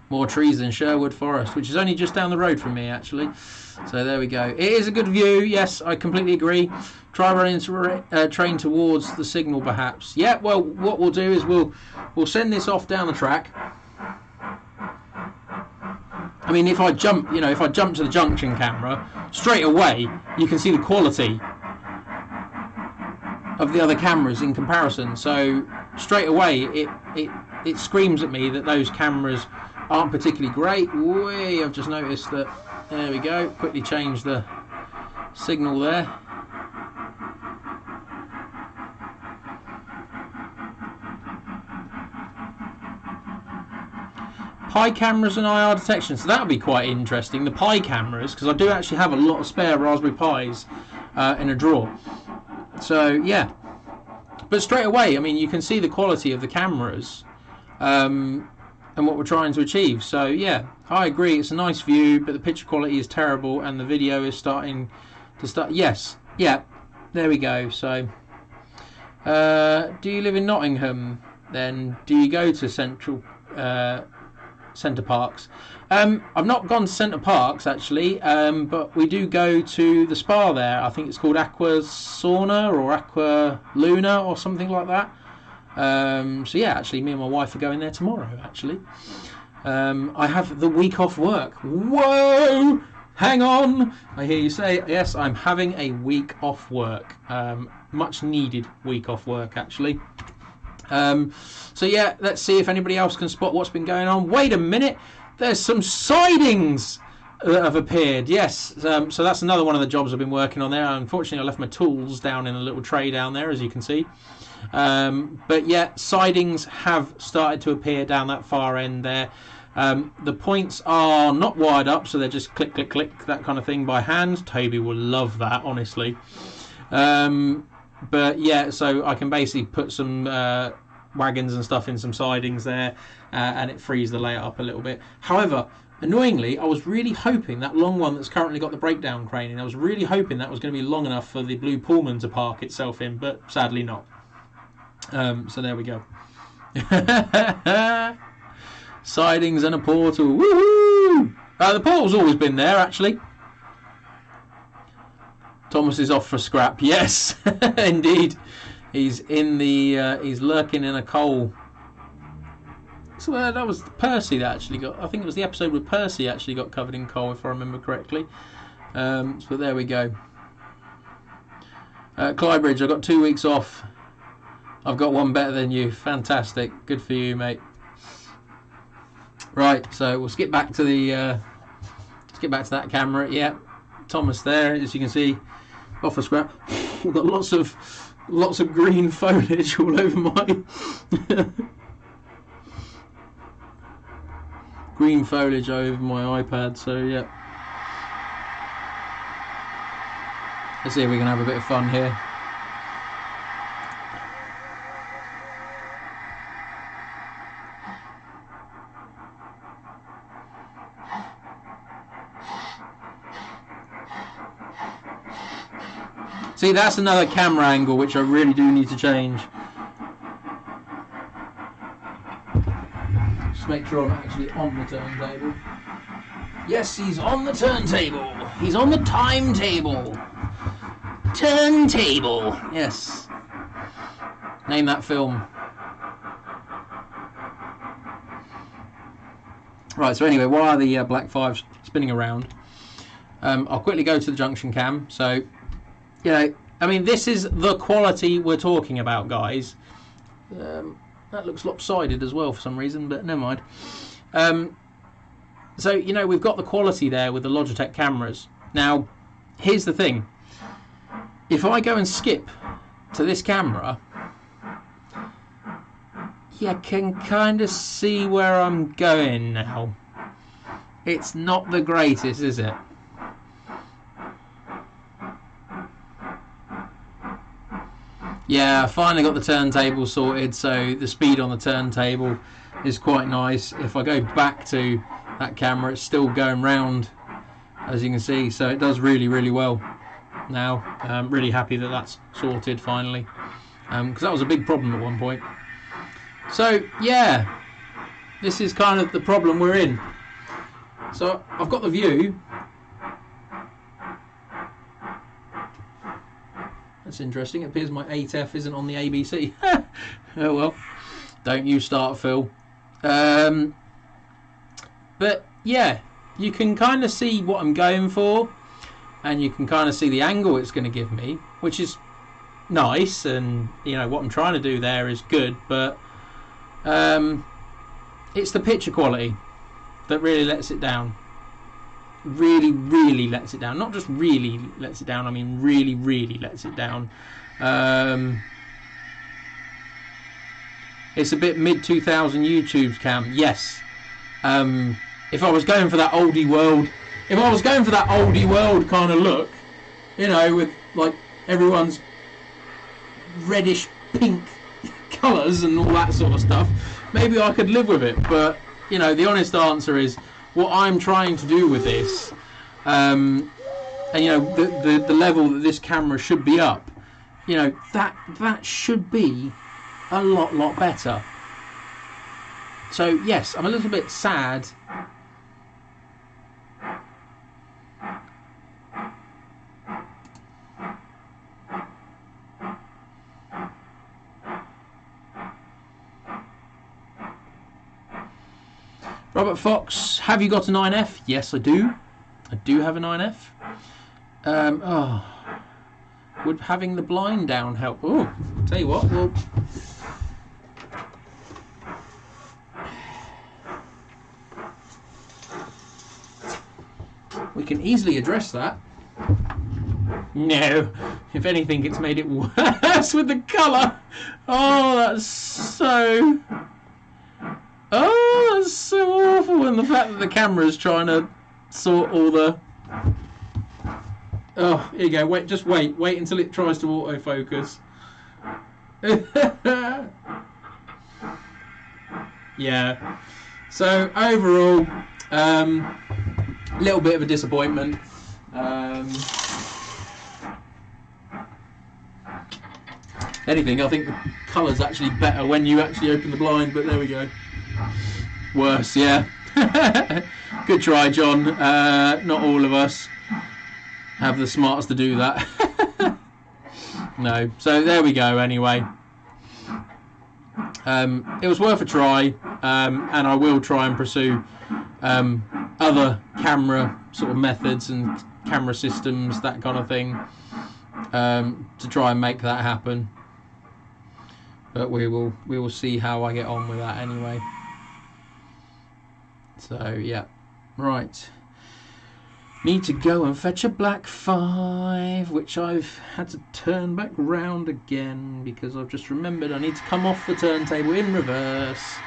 More trees than Sherwood Forest, which is only just down the road from me, actually. So there we go. It is a good view. Yes, I completely agree. Try running train towards the signal, perhaps. Yeah. Well, what we'll do is we'll send this off down the track. I mean, if I jump, if I jump to the junction camera straight away, you can see the quality of the other cameras in comparison. So straight away, it screams at me that those cameras aren't particularly great. Whee, I've just noticed that. There we go. Quickly change the signal there. Pi cameras and IR detection. So that would be quite interesting. The Pi cameras, because I do actually have a lot of spare Raspberry Pis in a drawer. So yeah. But straight away, I mean, you can see the quality of the cameras. And what we're trying to achieve. So yeah, I agree, it's a nice view, but the picture quality is terrible and the video is starting to start. Yes, yeah, there we go. So do you live in Nottingham? Then do you go to Centre Parks? I've not gone to Centre Parks actually, but we do go to the spa there. I think it's called Aqua Sauna or Aqua Luna or something like that. So yeah, actually me and my wife are going there tomorrow actually. I have the week off work. Whoa, hang on, I hear you say. Yes, I'm having a week off work, much needed week off work actually. So yeah, let's see if anybody else can spot what's been going on. Wait a minute, there's some sidings that have appeared. Yes, so that's another one of the jobs I've been working on there. Unfortunately I left my tools down in a little tray down there, as you can see. But yeah, sidings have started to appear down that far end there. The points are not wired up, so they're just click, click, click, that kind of thing by hand. Toby will love that, honestly. But yeah, so I can basically put some wagons and stuff in some sidings there, and it frees the layout up a little bit. However, annoyingly, I was really hoping that long one that's currently got the breakdown crane in, I was really hoping that was going to be long enough for the blue Pullman to park itself in, but sadly not. So there we go. Sidings and a portal. Woohoo! The portal's always been there, actually. Thomas is off for scrap. Yes, indeed. He's in the. He's lurking in a coal. So that was Percy that actually got. I think it was the episode where Percy actually got covered in coal, if I remember correctly. So there we go. Clybridge, I've got 2 weeks off. I've got one better than you. Fantastic. Good for you, mate. Right, so we'll skip back to the that camera. Yeah, Thomas there, as you can see, off a scrap. We've got lots of green foliage all over my green foliage over my iPad. So yeah, let's see if we can have a bit of fun here. See, that's another camera angle which I really do need to change. Just make sure I'm actually on the turntable. Yes, he's on the turntable. He's on the timetable. Turntable. Yes. Name that film. Right, so anyway, while the Black 5's spinning around, I'll quickly go to the junction cam. So, you know, I mean, this is the quality we're talking about, guys. That looks lopsided as well for some reason, but never mind. So, you know, we've got the quality there with the Logitech cameras. Now, here's the thing. If I go and skip to this camera, you can kind of see where I'm going now. It's not the greatest, is it? Yeah, I finally got the turntable sorted, so the speed on the turntable is quite nice. If I go back to that camera, it's still going round, as you can see, so it does really, really well now. I'm really happy that that's sorted finally, because that was a big problem at one point. So yeah, this is kind of the problem we're in. So I've got the view. That's interesting. It appears my 8F isn't on the ABC. Oh well, don't you start, Phil. But yeah, you can kind of see what I'm going for, and you can kind of see the angle it's going to give me, which is nice, and you know what I'm trying to do there is good, but it's the picture quality that really lets it down. Really, really lets it down. Not just really lets it down, I mean really, really lets it down. It's a bit mid-2000 YouTube's cam, yes. If I was going for that oldie world, kind of look, you know, with like everyone's reddish pink colours and all that sort of stuff, maybe I could live with it. But you know, the honest answer is what I'm trying to do with this, and you know, the level that this camera should be up, you know, that should be a lot better. So yes, I'm a little bit sad. Robert Fox, have you got a 9F? Yes, I do. I do have a 9F. Would having the blind down help? Oh, tell you what, well, we can easily address that. No, if anything, it's made it worse with the colour. Oh, that's so... Oh, that's so awful. And the fact that the camera is trying to sort all the... Oh, here you go. Wait, just wait. Wait until it tries to autofocus. Yeah. So, overall, little bit of a disappointment. Anything, I think the colour's actually better when you actually open the blind, but there we go. Worse, yeah. Good try, John. Not all of us have the smarts to do that. No. So there we go, anyway. It was worth a try, and I will try and pursue other camera sort of methods and camera systems, that kind of thing, to try and make that happen. But we will see how I get on with that anyway. So yeah, right. Need to go and fetch a black 5, which I've had to turn back round again because I've just remembered I need to come off the turntable in reverse.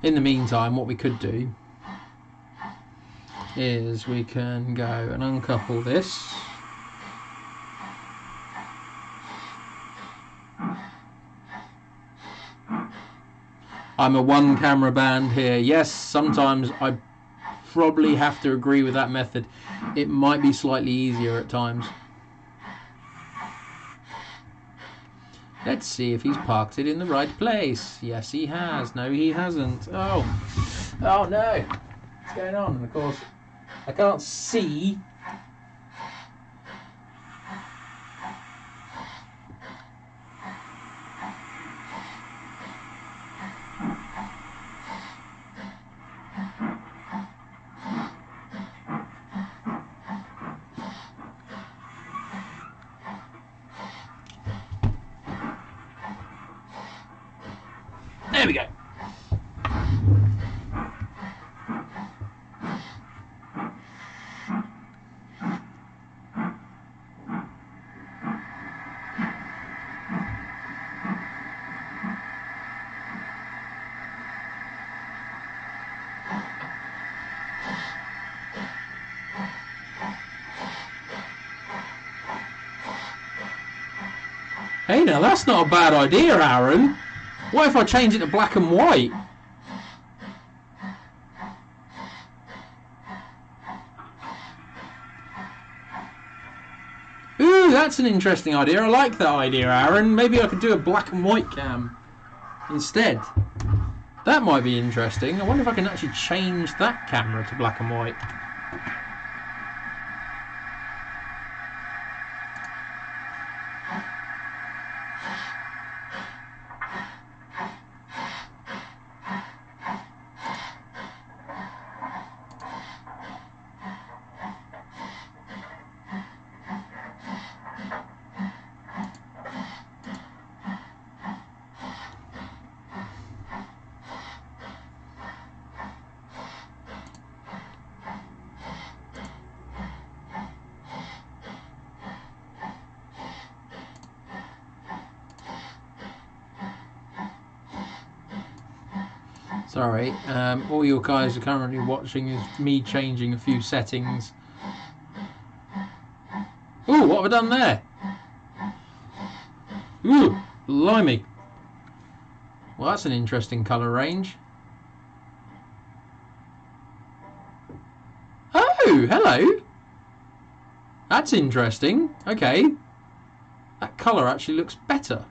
In the meantime, what we could do is we can go and uncouple this. I'm a one camera band here. Yes, sometimes I probably have to agree with that method. It might be slightly easier at times. Let's see if he's parked it in the right place. Yes, he has. No, he hasn't. Oh no. What's going on? And of course, I can't see. There we go. Hey, now that's not a bad idea, Aaron. What if I change it to black and white? Ooh, that's an interesting idea. I like that idea, Aaron. Maybe I could do a black and white cam instead. That might be interesting. I wonder if I can actually change that camera to black and white. Sorry, all you guys are currently watching is me changing a few settings. Ooh, what have I done there? Ooh, blimey. Well, that's an interesting colour range. Oh, hello. That's interesting. Okay. That colour actually looks better.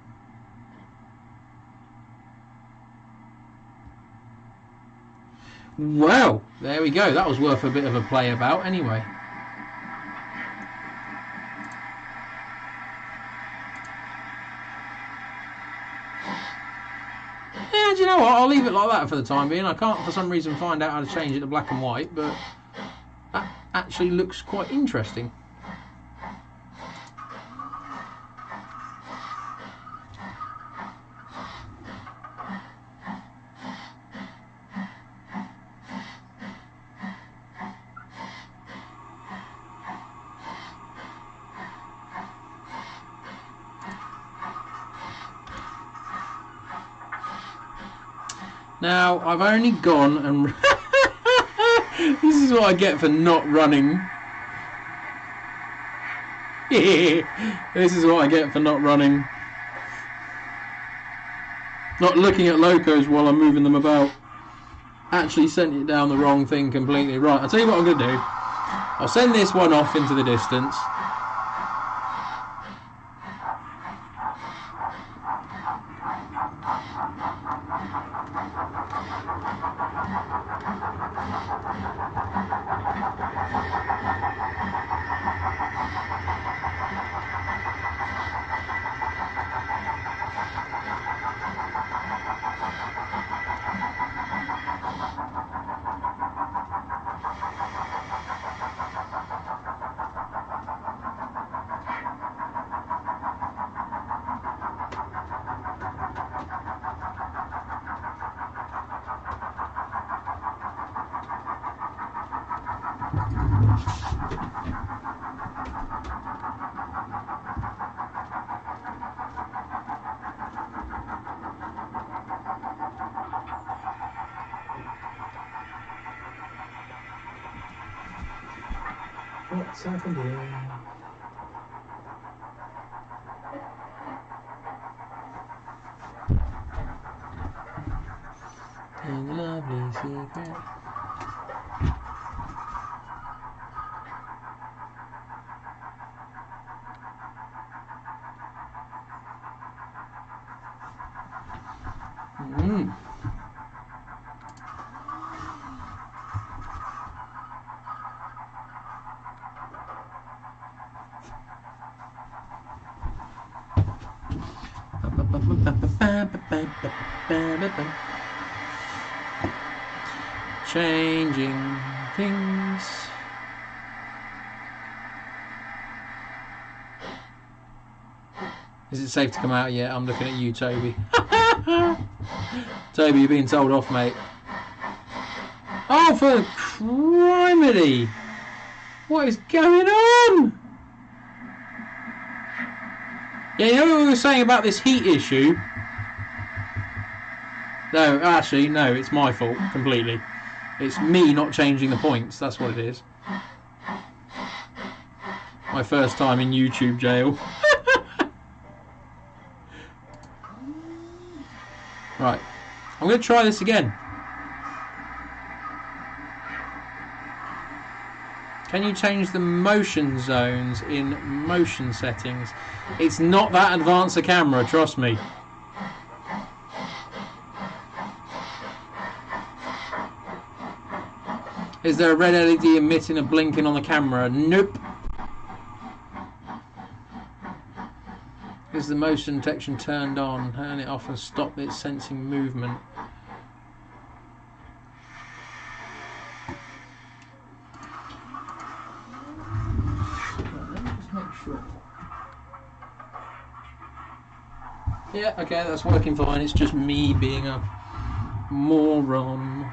Well, there we go. That was worth a bit of a play about anyway. Yeah, do you know what? I'll leave it like that for the time being. I can't for some reason find out how to change it to black and white, but that actually looks quite interesting. Now, I've only gone and... This is what I get for not running. This is what I get for not running. Not looking at locos while I'm moving them about. Actually sent it down the wrong thing completely. Right, I'll tell you what I'm going to do. I'll send this one off into the distance. What's happening? In the lovely secret. Changing things. Is it safe to come out yet? I'm looking at you, Toby. Toby, you're being told off, mate. Oh, for criminy! What is going on? Yeah, you know what we were saying about this heat issue? No, actually, no, it's my fault completely. It's me not changing the points, that's what it is. My first time in YouTube jail. Right, I'm going to try this again. Can you change the motion zones in motion settings? It's not that advanced a camera, trust me. Is there a red LED emitting a blinking on the camera? Nope. Is the motion detection turned on? Turn it off and stop it sensing movement. Let me just make sure. Yeah, okay, that's working fine. It's just me being a moron.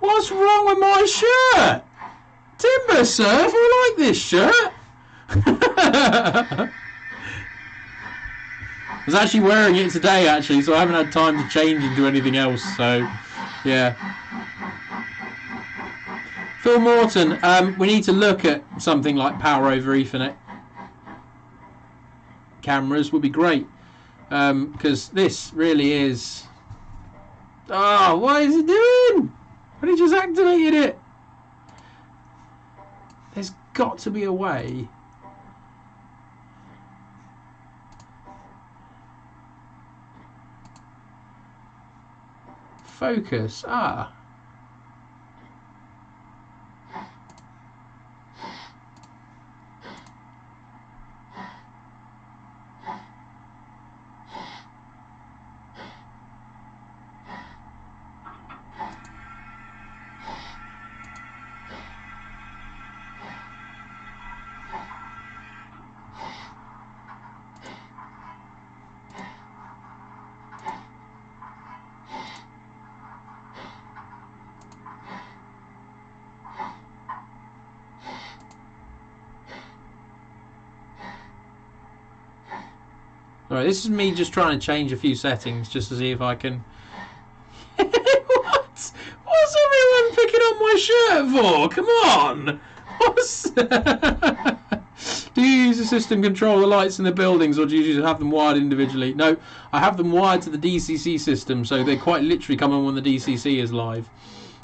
What's wrong with my shirt? Timber Surf, I like this shirt. I was actually wearing it today, actually, so I haven't had time to change into anything else, so, yeah. Phil Morton, we need to look at something like Power over Ethernet. Cameras would be great, because this really is... Oh, what is it doing? But he just activated it. There's got to be a way. Focus. Ah. Alright, this is me just trying to change a few settings just to see if I can... What? What's everyone picking on my shirt for? Come on! What's... Do you use the system control the lights in the buildings, or do you just have them wired individually? No, I have them wired to the DCC system, so they quite literally come on when the DCC is live.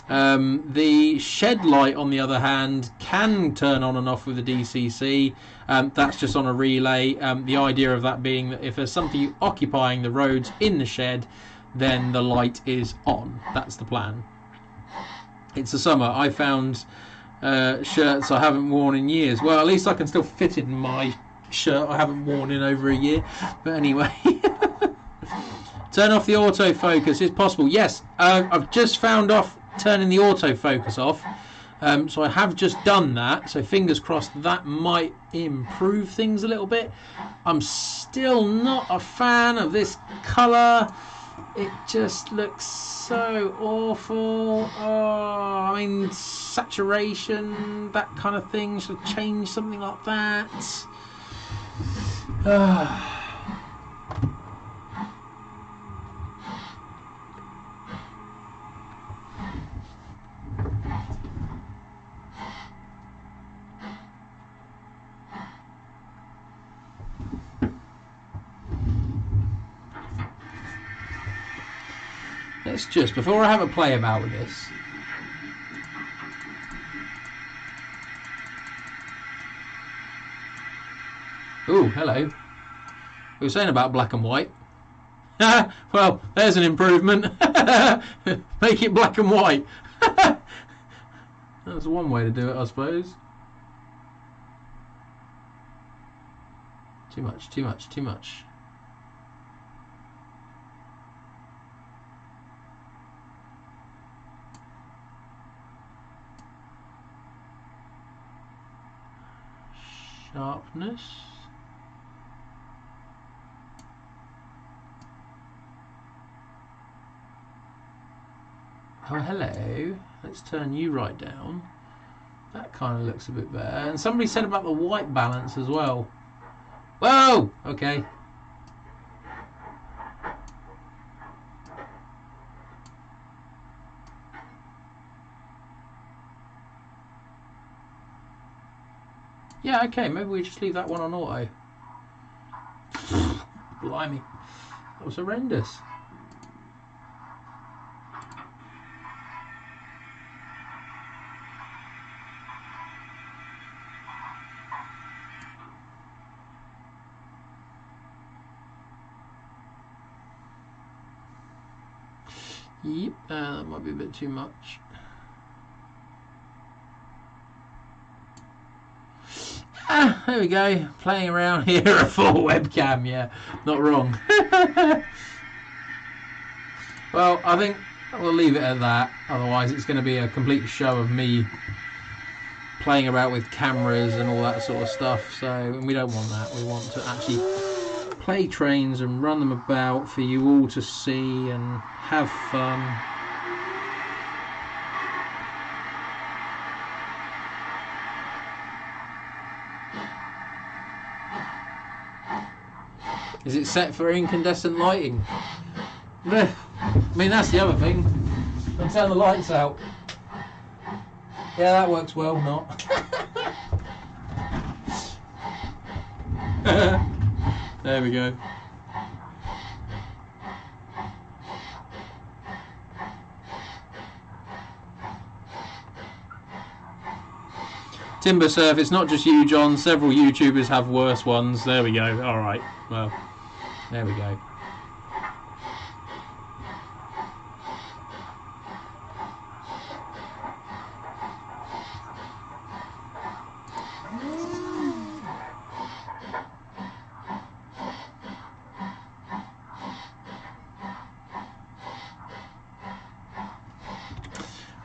The shed light, on the other hand, can turn on and off with the DCC. That's just on a relay. The idea of that being that if there's something occupying the roads in the shed, then the light is on. That's the plan. It's the summer. I found shirts I haven't worn in years. Well, at least I can still fit in my shirt I haven't worn in over a year. But anyway. Turn off the autofocus. It's possible. Yes, I've just found off turning the autofocus off, so I have just done that, so fingers crossed that might improve things a little bit. I'm still not a fan of this colour. It just looks so awful. Oh, I mean, saturation, that kind of thing, should change something like that. Let's just, before I have a play about with this, ooh, hello. We were saying about black and white. Well, there's an improvement. Make it black and white. That's one way to do it, I suppose. Too much, too much, too much. Sharpness. Oh, hello. Let's turn you right down. That kind of looks a bit better. And somebody said about the white balance as well. Whoa! Okay. Yeah, okay, maybe we just leave that one on auto. Blimey. That was horrendous. Yep, that might be a bit too much. Ah, there we go. Playing around here, a full webcam, yeah. Not wrong. Well, I think we'll leave it at that. Otherwise, it's going to be a complete show of me playing about with cameras and all that sort of stuff. So, and we don't want that. We want to actually play trains and run them about for you all to see and have fun. Is it set for incandescent lighting? I mean, that's the other thing. I'll turn the lights out. Yeah, that works well, not. There we go. Timber Surf, it's not just you, John. Several YouTubers have worse ones. There we go. Alright, well, there we go.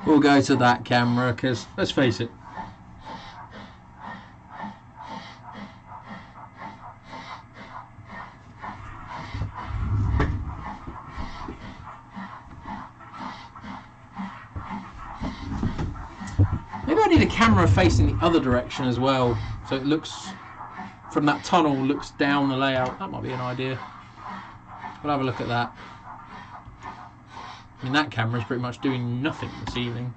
We'll go to that camera because, let's face it, maybe I need a camera facing the other direction as well, so it looks, from that tunnel, looks down the layout. That might be an idea. We'll have a look at that. I mean, that camera's pretty much doing nothing this evening.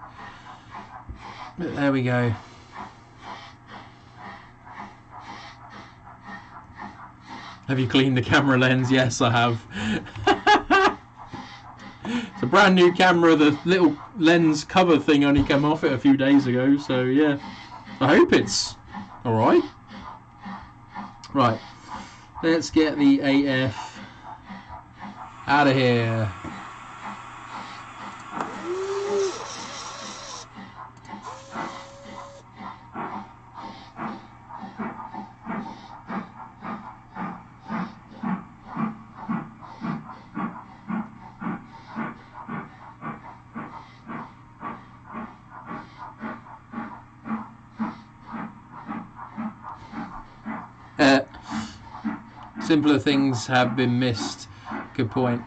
But there we go. Have you cleaned the camera lens? Yes, I have. It's a brand new camera. The little lens cover thing only came off it a few days ago, so yeah. I hope it's alright. Right. Let's get the AF out of here. Simpler things have been missed. Good point.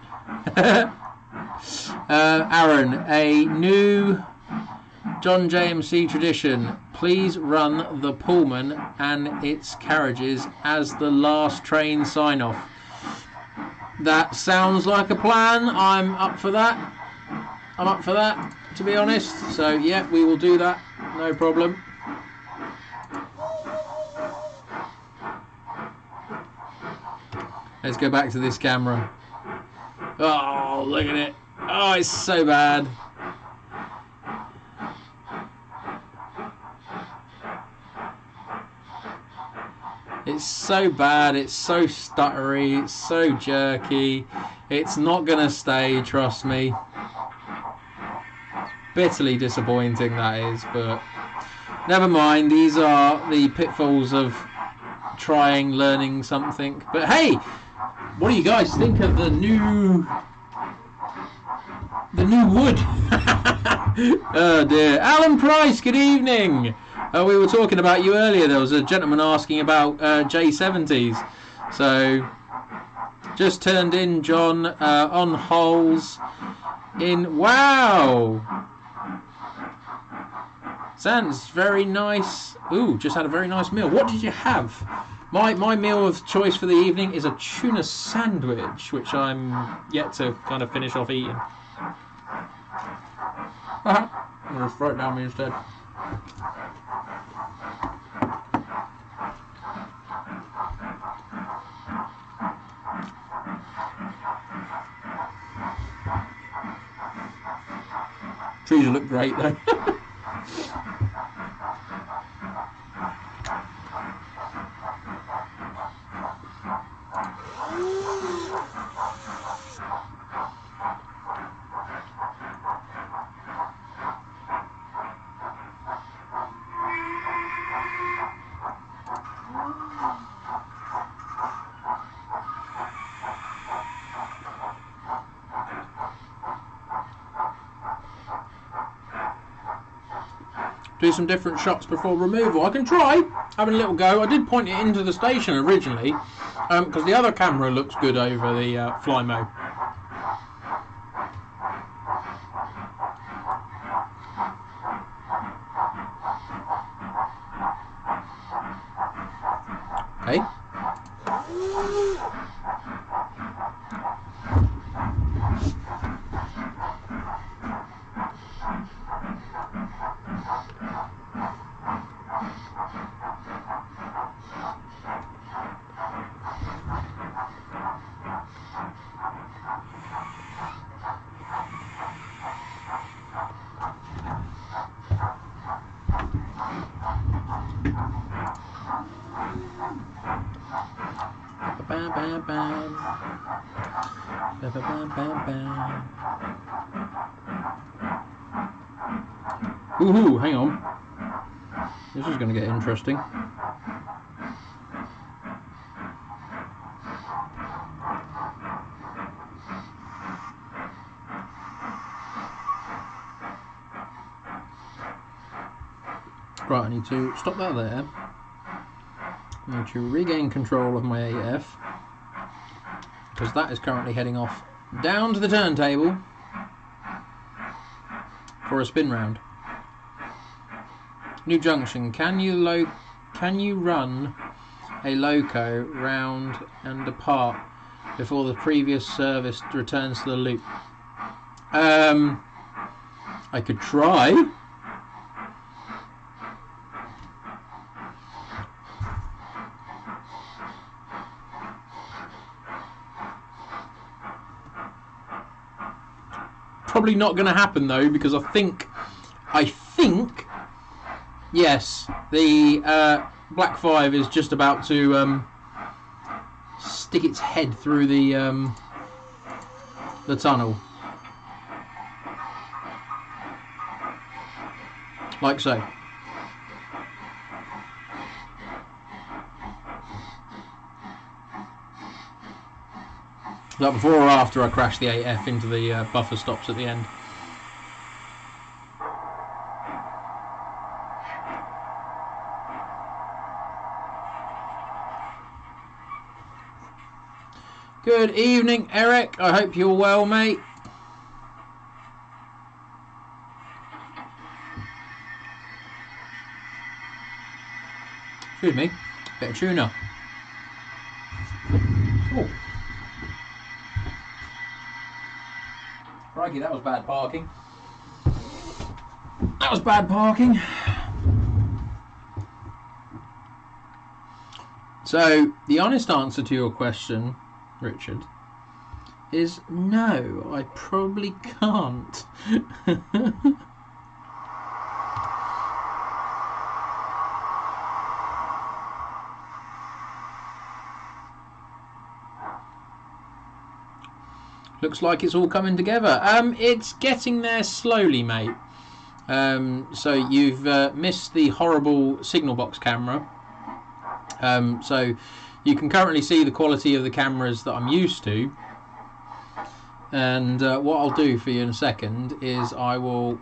Aaron, a new John JMC tradition. Please run the Pullman and its carriages as the last train sign-off. That sounds like a plan. I'm up for that. I'm up for that, to be honest. So, yeah, we will do that. No problem. Let's go back to this camera. Oh, look at it. Oh, it's so bad. It's so bad. It's so stuttery. It's so jerky. It's not going to stay, trust me. Bitterly disappointing, that is. But never mind. These are the pitfalls of trying, learning something. But hey! What do you guys think of the new wood? Oh dear. Alan Price, good evening. We were talking about you earlier. There was a gentleman asking about J70s. So, just turned in, John, on holes in... Wow! Sounds very nice. Ooh, just had a very nice meal. What did you have? My meal of choice for the evening is a tuna sandwich, which I'm yet to kind of finish off eating. I'm going to throw it down me instead. Trees look great though. Do some different shots before removal. I can try having a little go. I did point it into the station originally because the other camera looks good over the Flymo. Okay. Bam, bam, bam. Bam, bam, bam, bam. Ooh, hang on. This is going to get interesting. Right, I need to stop that there. I need to regain control of my AF because that is currently heading off down to the turntable for a spin round. New junction. Can you run a loco round and apart before the previous service returns to the loop? I could try. Probably not going to happen though, because I think, yes, the Black 5 is just about to stick its head through the tunnel, like so. Is that before or after I crashed the 8F into the buffer stops at the end? Good evening, Eric. I hope you're well, mate. Excuse me. Bit of tuna. Oh. Crikey, that was bad parking. That was bad parking. So, the honest answer to your question, Richard, is no, I probably can't. Looks like it's all coming together. It's getting there slowly, mate. So you've missed the horrible signal box camera. So you can currently see the quality of the cameras that I'm used to. And what I'll do for you in a second is I will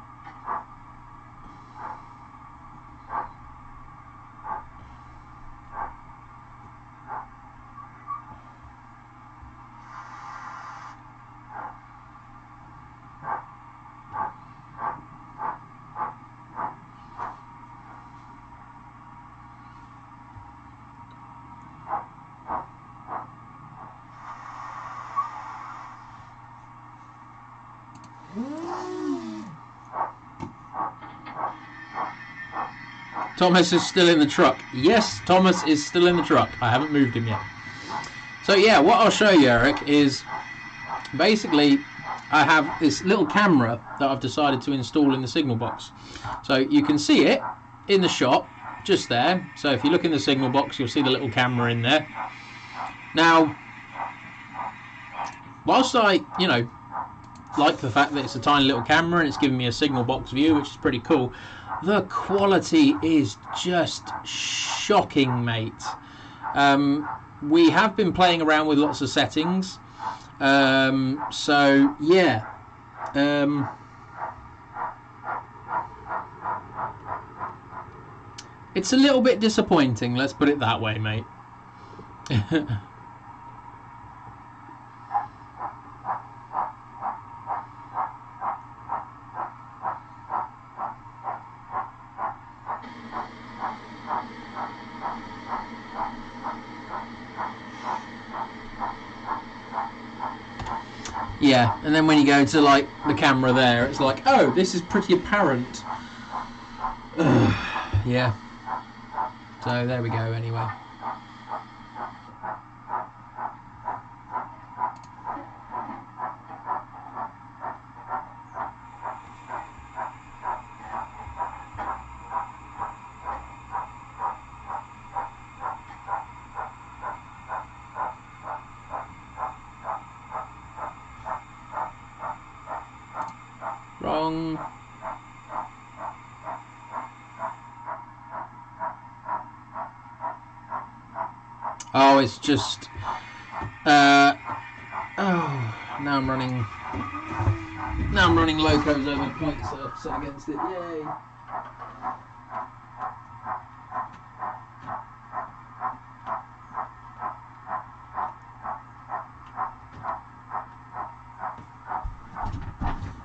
Thomas is still in the truck. Yes, Thomas is still in the truck. I haven't moved him yet. So yeah, what I'll show you, Eric, is basically I have this little camera that I've decided to install in the signal box. So you can see it in the shot, just there. So if you look in the signal box, you'll see the little camera in there. Now, whilst I, you know, like the fact that it's a tiny little camera and it's giving me a signal box view, which is pretty cool, the quality is just shocking, mate. We have been playing around with lots of settings, so yeah, it's a little bit disappointing, let's put it that way, mate. Yeah, and then when you go to like the camera there, it's like, oh, this is pretty apparent. Yeah. So there we go anyway. Wrong. Oh, it's just oh, now I'm running locos over points set against it. Yay.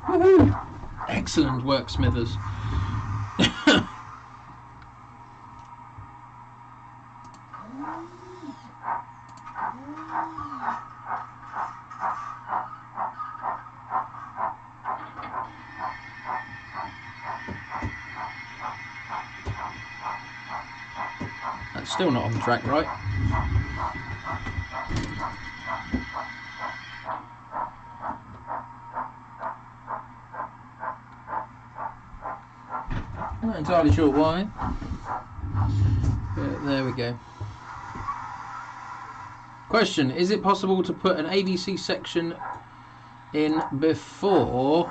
Woohoo! Excellent work, Smithers. That's still not on the track, right? I'm not entirely sure why, but there we go. Question: is it possible to put an ABC section in before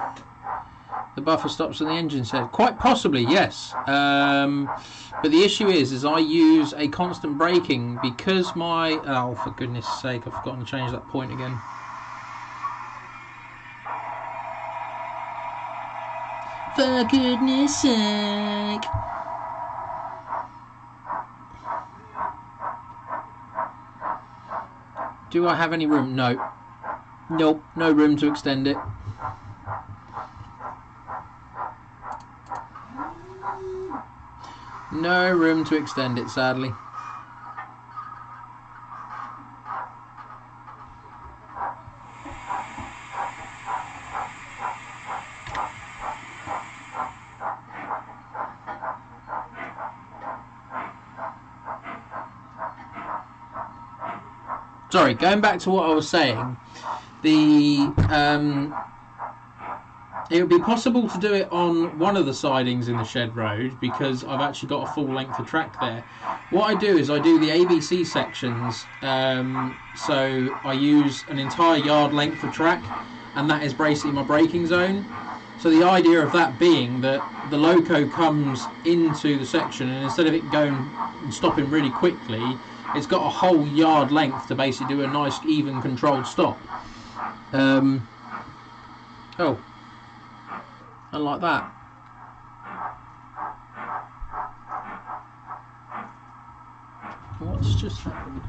the buffer stops and the engine said? Quite possibly, yes. But the issue is I use a constant braking because my... oh, for goodness sake, I've forgotten to change that point again. For goodness sake. Do I have any room? No. Nope, no room to extend it. No room to extend it, sadly. Sorry, going back to what I was saying, it would be possible to do it on one of the sidings in the shed road because I've actually got a full length of track there. What I do is I do the ABC sections, so I use an entire yard length of track, and that is basically my braking zone. So the idea of that being that the loco comes into the section, and instead of it going and stopping really quickly, it's got a whole yard length to basically do a nice even controlled stop. Oh, and like that. What's just happened?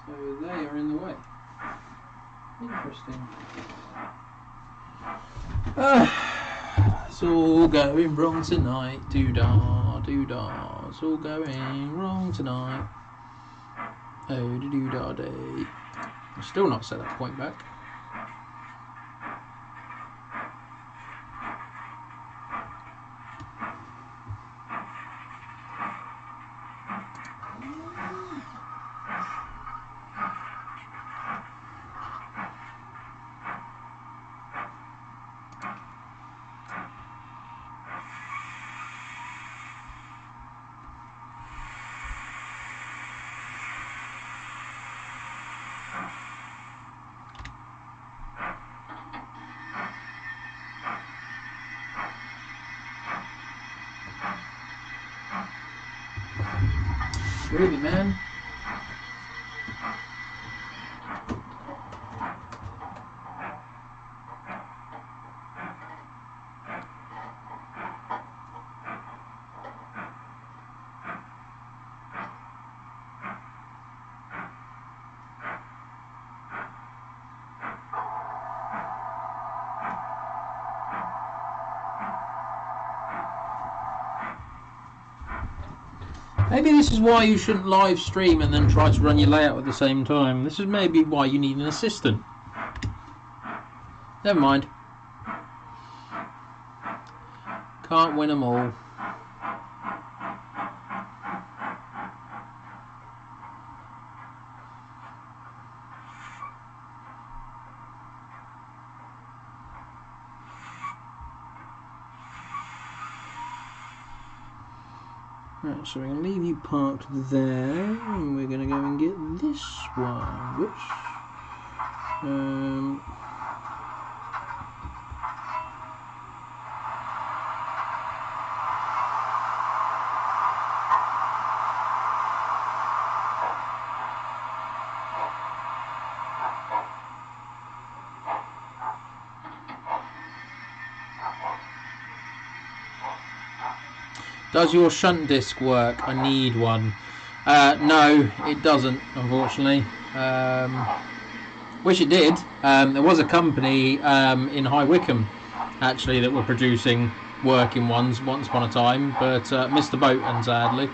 So they are in the way. Interesting. It's all going wrong tonight. Doo-dah, doo-dah. It's all going wrong tonight. Oh, doo-dah day. I've still not set that point back. Really, man. Maybe this is why you shouldn't live stream and then try to run your layout at the same time. This is maybe why you need an assistant. Never mind. Can't win them all. Right, so we're going to leave you parked there, and we're going to go and get this one. Whoops. Does your shunt disc work? I need one. No, it doesn't, unfortunately. Wish it did. There was a company in High Wycombe, actually, that were producing working ones once upon a time, but missed the boat, and sadly.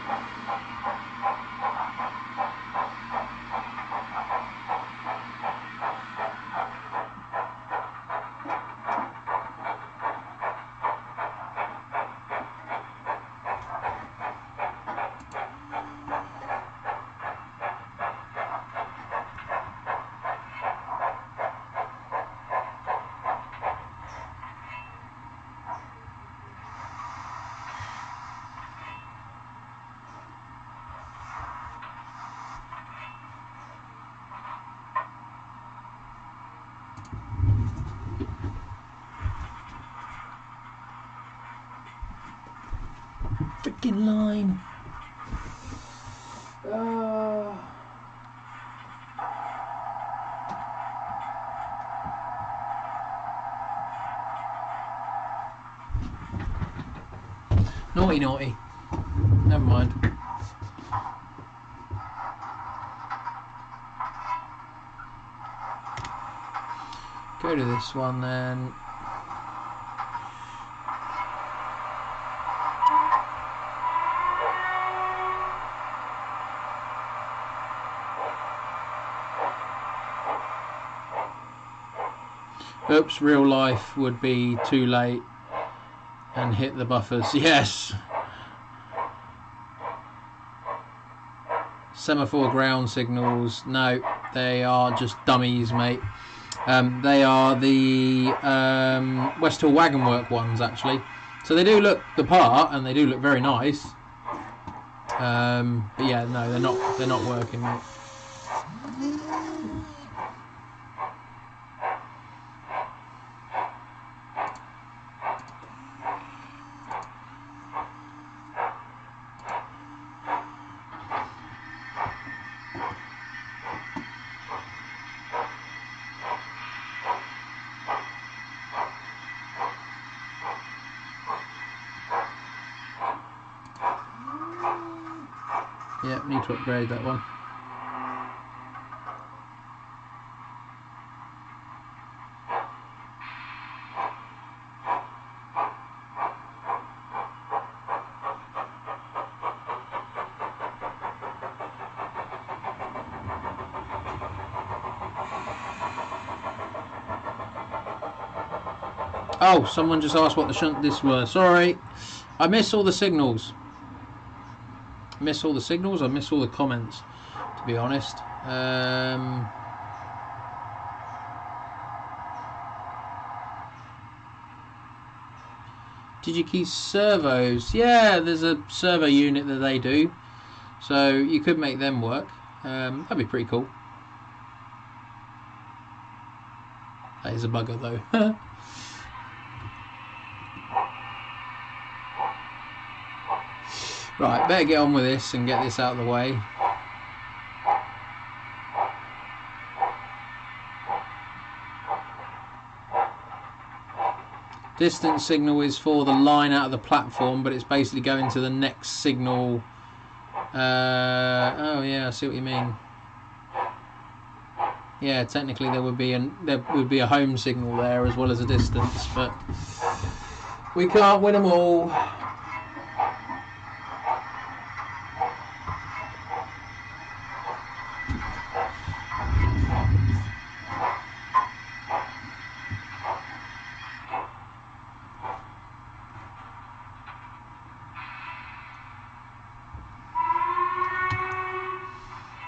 Freaking line. Naughty, naughty. Never mind. Go to this one then. Oops, real life would be too late and hit the buffers. Yes. Semaphore ground signals. No, they are just dummies, mate. They are the West Hill Wagon Work ones, actually. So they do look the part, and they do look very nice. But yeah, no, they're not working, mate. Yeah, need to upgrade that one. Oh, someone just asked what the shunt discs were. Sorry, I miss all the signals. I miss all the comments, to be honest. DigiKey servos. Yeah, there's a servo unit that they do. So you could make them work. That'd be pretty cool. That is a bugger though. Right, better get on with this and get this out of the way. Distance signal is for the line out of the platform, but it's basically going to the next signal. Oh yeah, I see what you mean. Yeah, technically there would be a home signal there as well as a distance, but we can't win them all.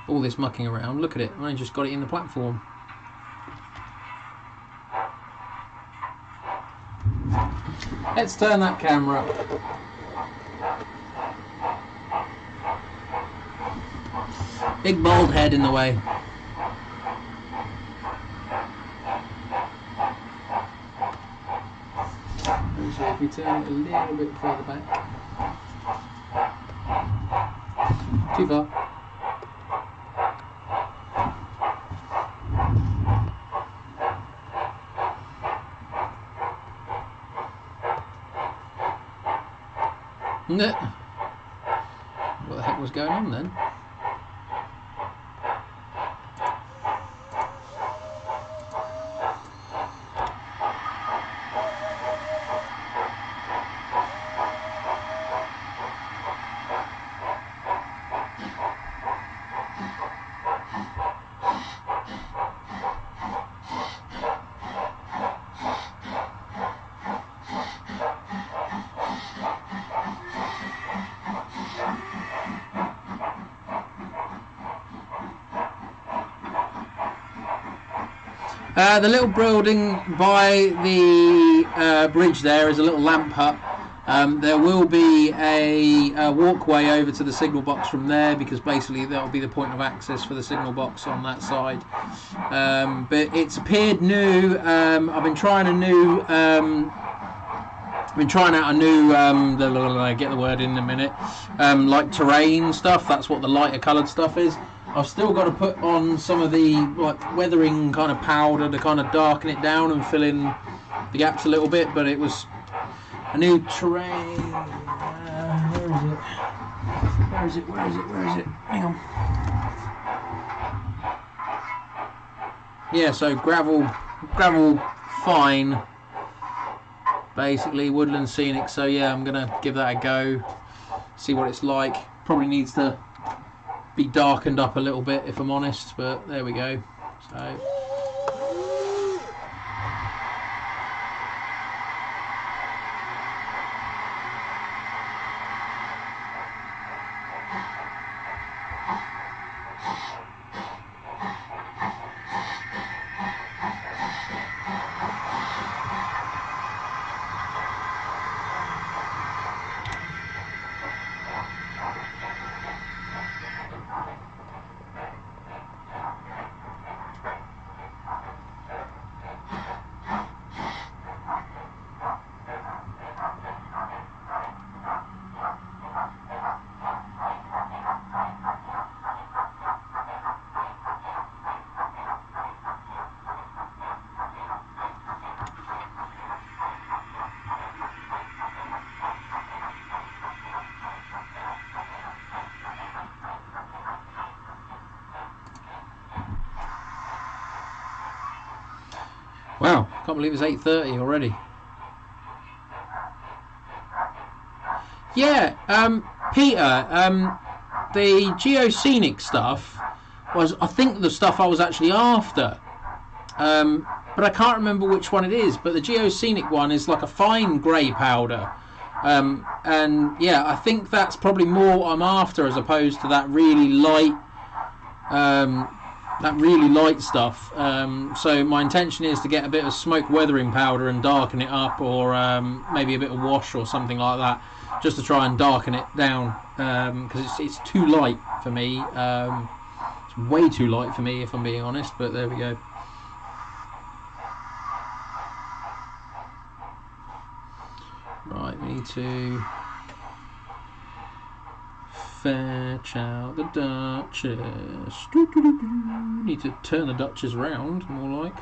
All this mucking around, look at it, I just got it in the platform. Let's turn that camera. Big bald head in the way. So if we turn it a little bit further back. Too far. What the heck was going on then? The little building by the bridge there is a little lamp hut. There will be a walkway over to the signal box from there, because basically that will be the point of access for the signal box on that side. But it's appeared new. I've been trying a new. Out a new. Get the word in a minute. Like terrain stuff. That's what the lighter coloured stuff is. I've still got to put on some of the like weathering kind of powder to kind of darken it down and fill in the gaps a little bit, but it was a new terrain. Where is it? Hang on. Yeah, so gravel fine, basically woodland scenic. So yeah, I'm gonna give that a go, see what it's like. Probably needs to be darkened up a little bit if I'm honest, but there we go. So wow, can't believe it's 8:30 already. Yeah, Peter, the geoscenic stuff was, I think, the stuff I was actually after. but I can't remember which one it is. But the Geoscenic one is like a fine grey powder. And yeah, I think that's probably more what I'm after, as opposed to that really light stuff. So my intention is to get a bit of smoke weathering powder and darken it up, or maybe a bit of wash or something like that, just to try and darken it down, because it's too light for me. It's way too light for me, if I'm being honest, but there we go. Right, we need to fetch out the Duchess. Need to turn the Duchess round, more like.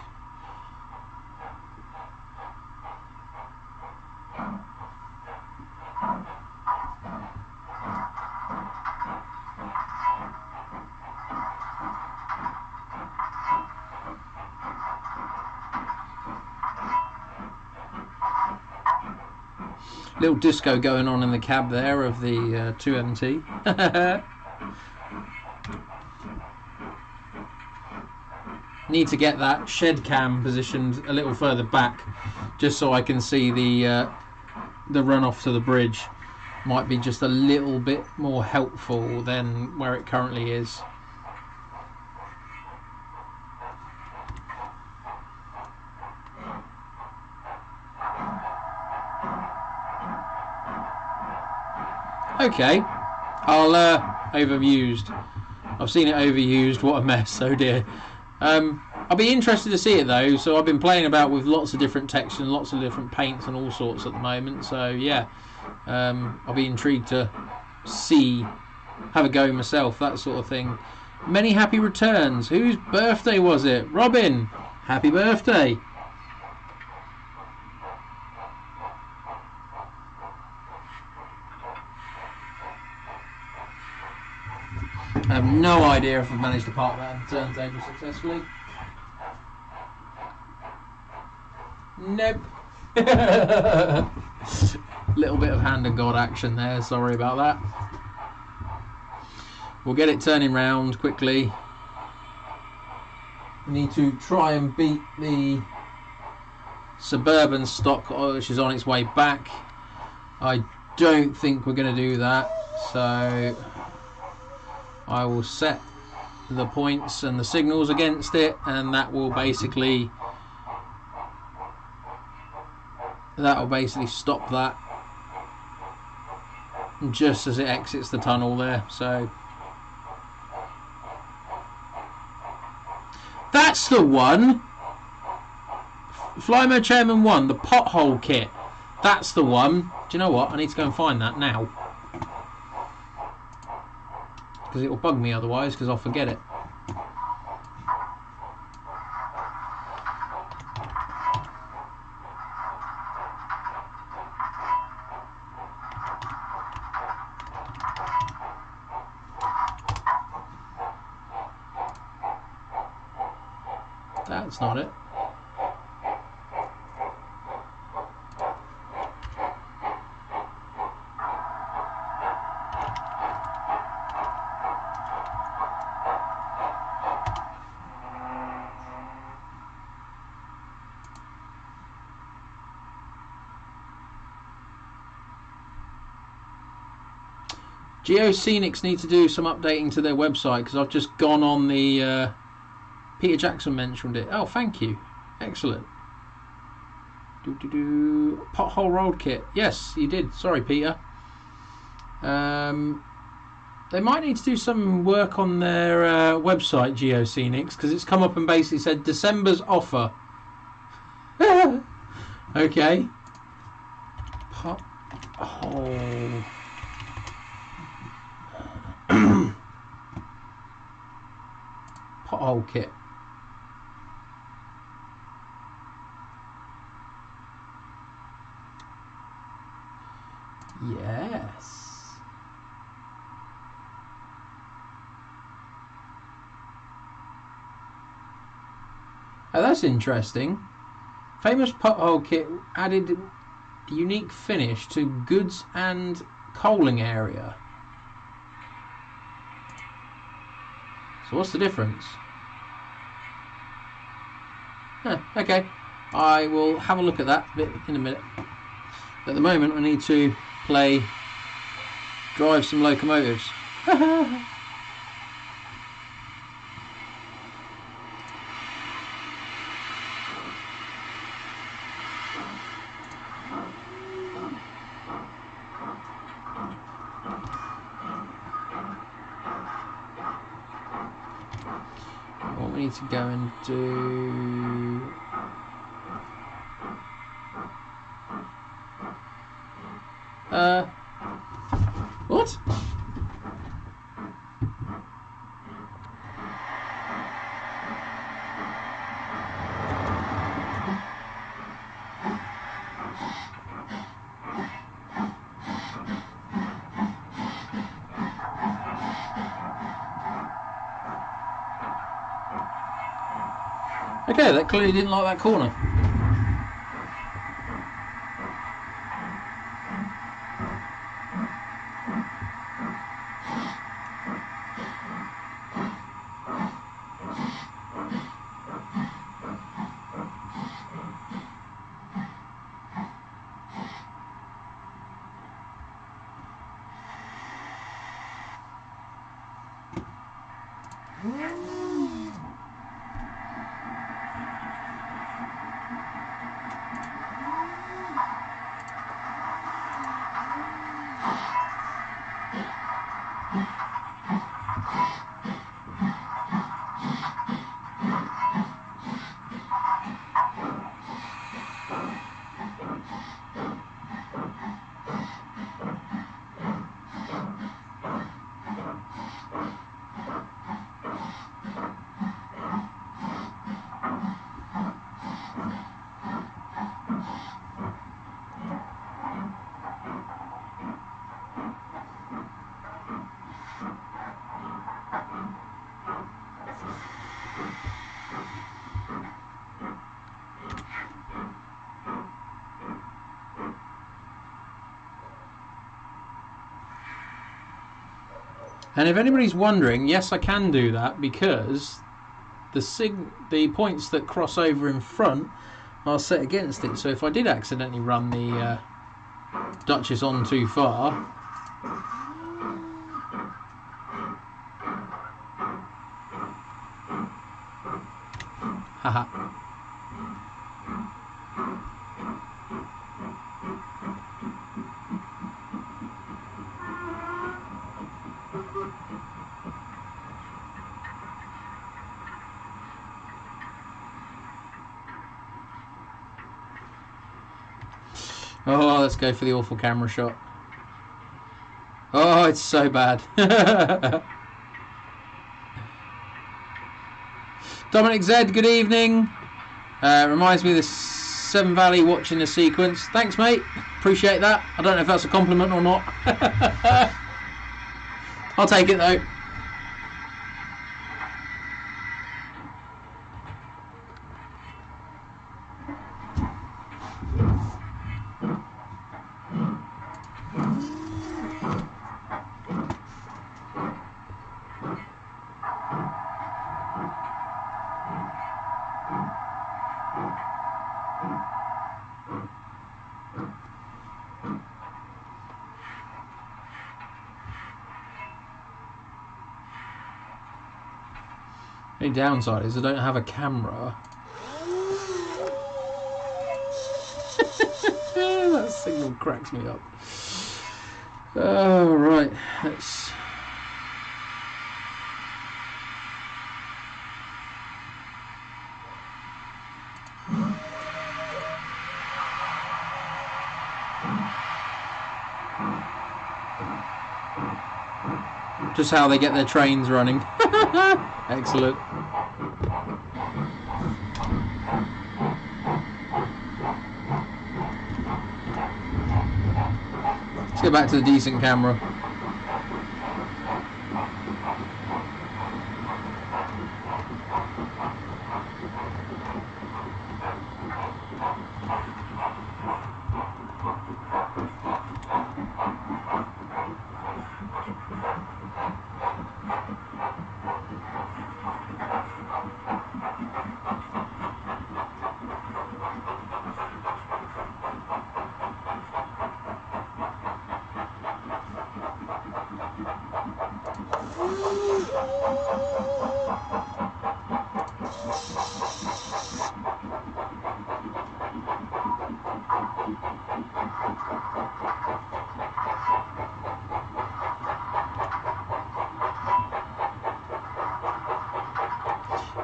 Little disco going on in the cab there of the 2MT. Need to get that shed cam positioned a little further back, just so I can see the runoff to the bridge. Might be just a little bit more helpful than where it currently is. Okay, I'll overused. I've seen it overused. What a mess! Oh dear. I'll be interested to see it though. So I've been playing about with lots of different textures and lots of different paints and all sorts at the moment. So yeah, I'll be intrigued to see, have a go myself, that sort of thing. Many happy returns. Whose birthday was it? Robin. Happy birthday. I have no idea if I've managed to park that on the turntable successfully. Nope. Little bit of hand and God action there, sorry about that. We'll get it turning round quickly. We need to try and beat the Suburban stock, which is on its way back. I don't think we're going to do that, so I will set the points and the signals against it, and that will basically stop that just as it exits the tunnel there. So that's the one. Fly Mode Chairman 1, the pothole kit. That's the one. Do you know what? I need to go and find that now, because it will bug me otherwise, because I'll forget it. That's not it. Geoscenics need to do some updating to their website, because I've just gone on the Peter Jackson mentioned it. Oh, thank you. Excellent. Pothole road kit. Yes, you did. Sorry, Peter. They might need to do some work on their website, Geoscenics, because it's come up and basically said December's offer. Okay. Pothole. Pothole kit. Yes. Oh, that's interesting. Famous pothole kit added unique finish to goods and coaling area. So what's the difference? Okay, I will have a look at that bit in a minute. At the moment, I need to drive some locomotives. What we need to go and do... what? Okay, that clearly didn't like that corner. And if anybody's wondering, yes, I can do that because the points that cross over in front are set against it. So if I did accidentally run the Duchess on too far, haha. Oh, let's go for the awful camera shot. Oh, it's so bad. Dominic Z, good evening. Reminds me of the Severn Valley watching the sequence. Thanks, mate. Appreciate that. I don't know if that's a compliment or not. I'll take it, though. The only downside is I don't have a camera. That signal cracks me up. Oh, right. Let's... just how they get their trains running. Excellent. Let's go back to the decent camera.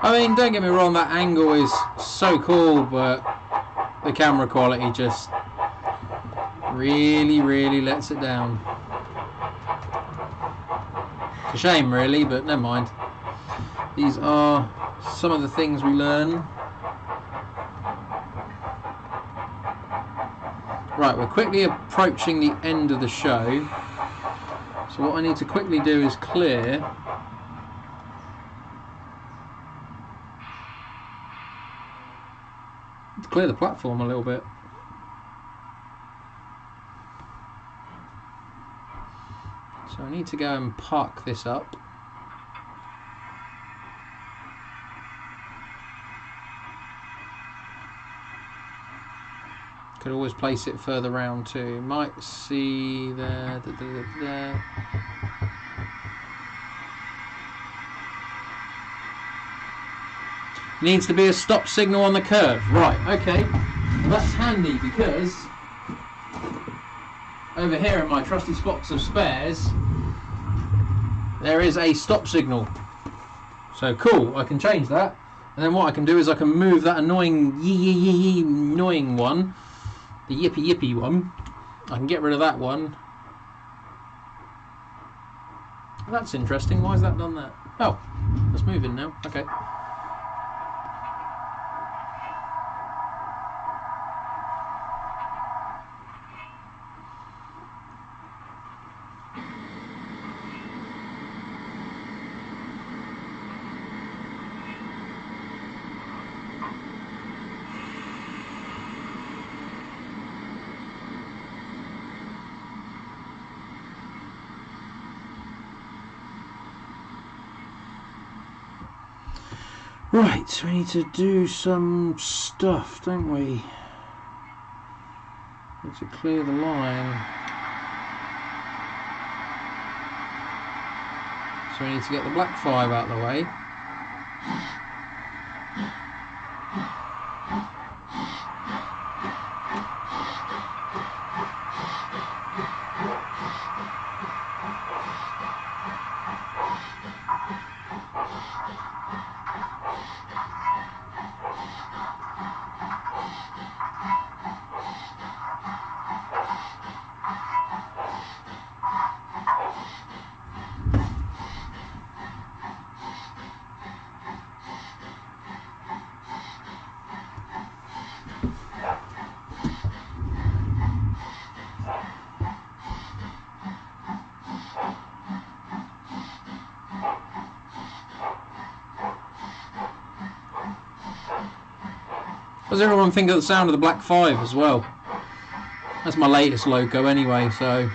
I mean, don't get me wrong, that angle is so cool, but the camera quality just really lets it down. It's a shame, really, but never mind. These are some of the things we learn. Right, we're quickly approaching the end of the show. So what I need to quickly do is clear the platform a little bit. So I need to go and park this up. Could always place it further round too. Might see there. Needs to be a stop signal on the curve. Right, okay. Well, that's handy because over here in my trusty box of spares there is a stop signal. So cool, I can change that. And then what I can do is I can move that annoying annoying one, the yippy one. I can get rid of that one. That's interesting. Why has that done that? Oh, that's moving now. Okay. Right, we need to do some stuff, don't we? Need to clear the line. So we need to get the black 5 out of the way. What does everyone think of the sound of the black 5 as well? That's my latest loco anyway, so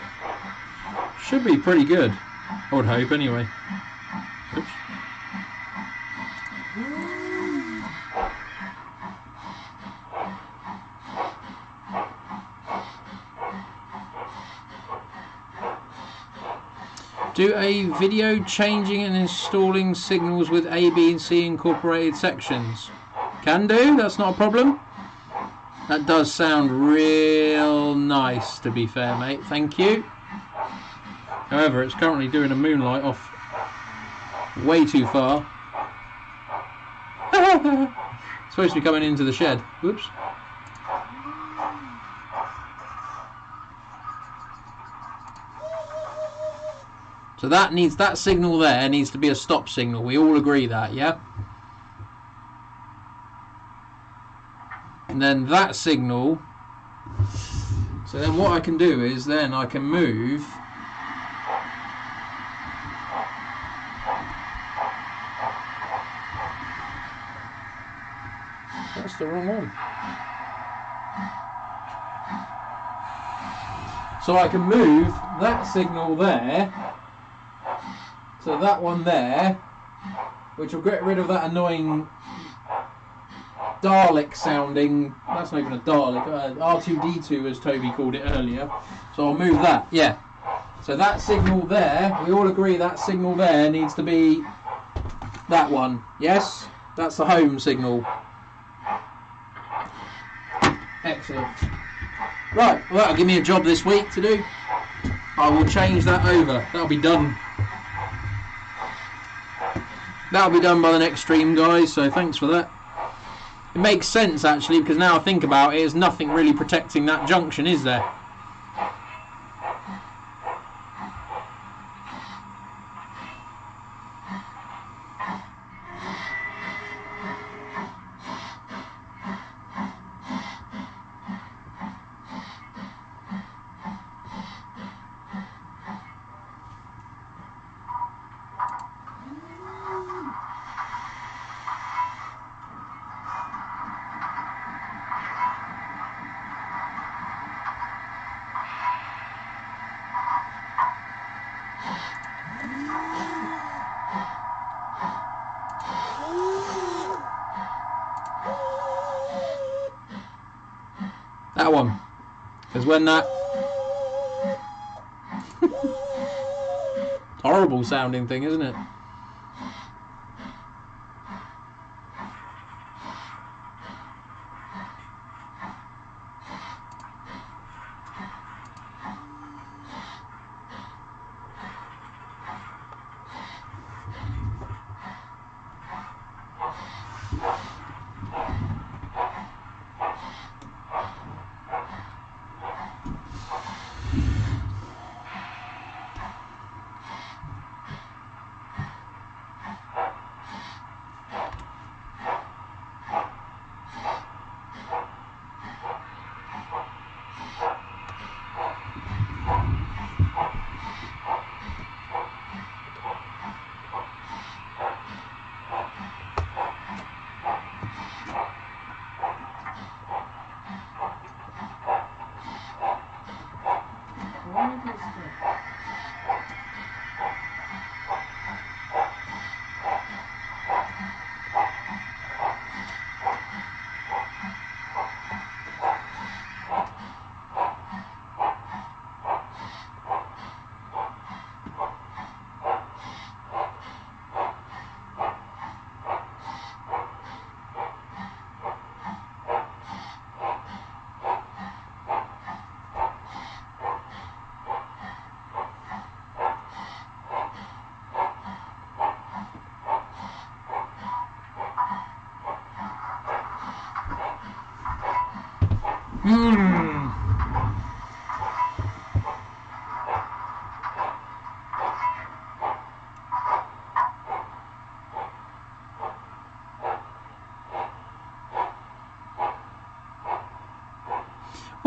should be pretty good. I would hope anyway. Oops. Do a video changing and installing signals with A, B and C incorporated sections. Can do, that's not a problem. That does sound real nice, to be fair, mate. Thank you. However, it's currently doing a moonlight off way too far. It's supposed to be coming into the shed. Whoops. So that signal there needs to be a stop signal. We all agree that, yeah? And then that signal, so then what I can do is then I can move that's the wrong one. So I can move that signal there to that one there, which will get rid of that annoying Dalek sounding, that's not even a Dalek, R2D2 as Toby called it earlier. So I'll move that, yeah. So that signal there, we all agree that signal there needs to be that one. Yes? That's the home signal. Excellent. Right, well that'll give me a job this week to do. I will change that over. That'll be done. That'll be done by the next stream, guys, so thanks for that. It makes sense, actually, because now I think about it, there's nothing really protecting that junction, is there? That one. Because when that... horrible sounding thing, isn't it?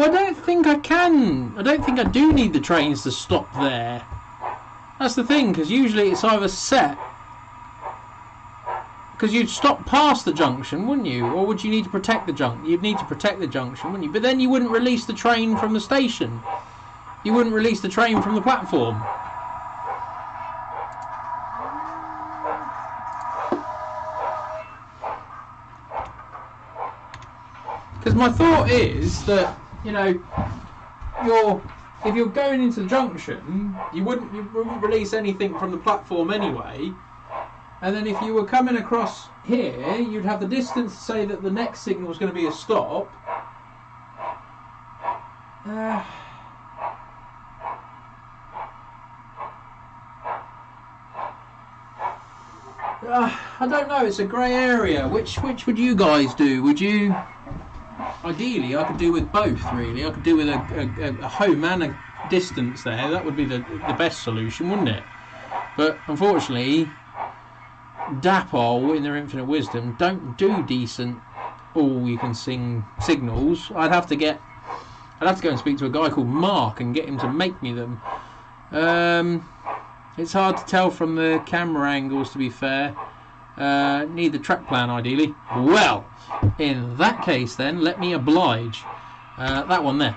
Well, I don't think I can. I don't think I do need the trains to stop there. That's the thing, because usually it's either set. Because you'd stop past the junction, wouldn't you? Or would you need to protect the junction? You'd need to protect the junction, wouldn't you? But then you wouldn't release the train from the station. You wouldn't release the train from the platform. Because my thought is that, you know, if you're going into the junction, you wouldn't release anything from the platform anyway. And then if you were coming across here, you'd have the distance to say that the next signal is going to be a stop. I don't know, it's a grey area. Which would you guys do? Would you... Ideally, I could do with both, really. I could do with a home and a distance there. That would be the best solution, wouldn't it? But unfortunately, Dapol, in their infinite wisdom, don't do decent all-you-can-sing signals. I'd have to go and speak to a guy called Mark and get him to make me them. It's hard to tell from the camera angles, to be fair. Need the track plan, ideally. Well, in that case, then, let me oblige. That one there.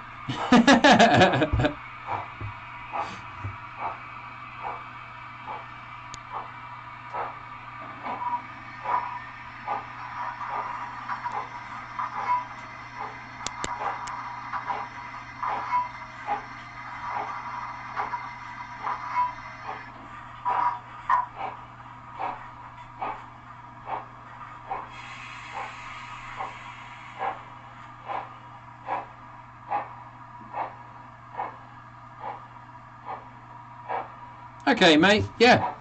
Okay, mate. Yeah.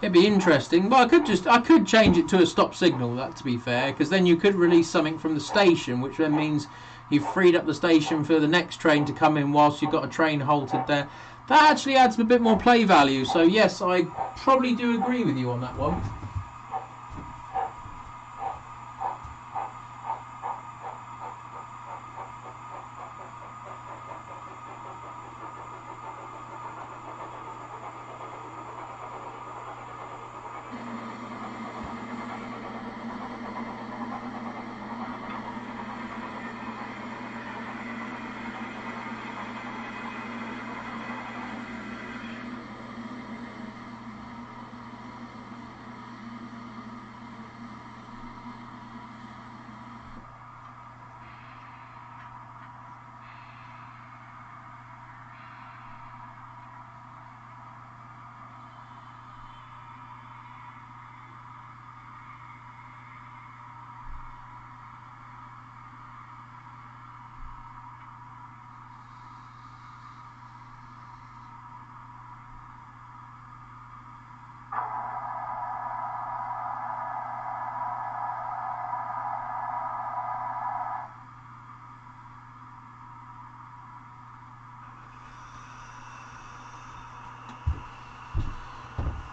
It'd be interesting. Well, I could change it to a stop signal, that to be fair, because then you could release something from the station, which then means you've freed up the station for the next train to come in whilst you've got a train halted there. That actually adds a bit more play value. So yes, I probably do agree with you on that one.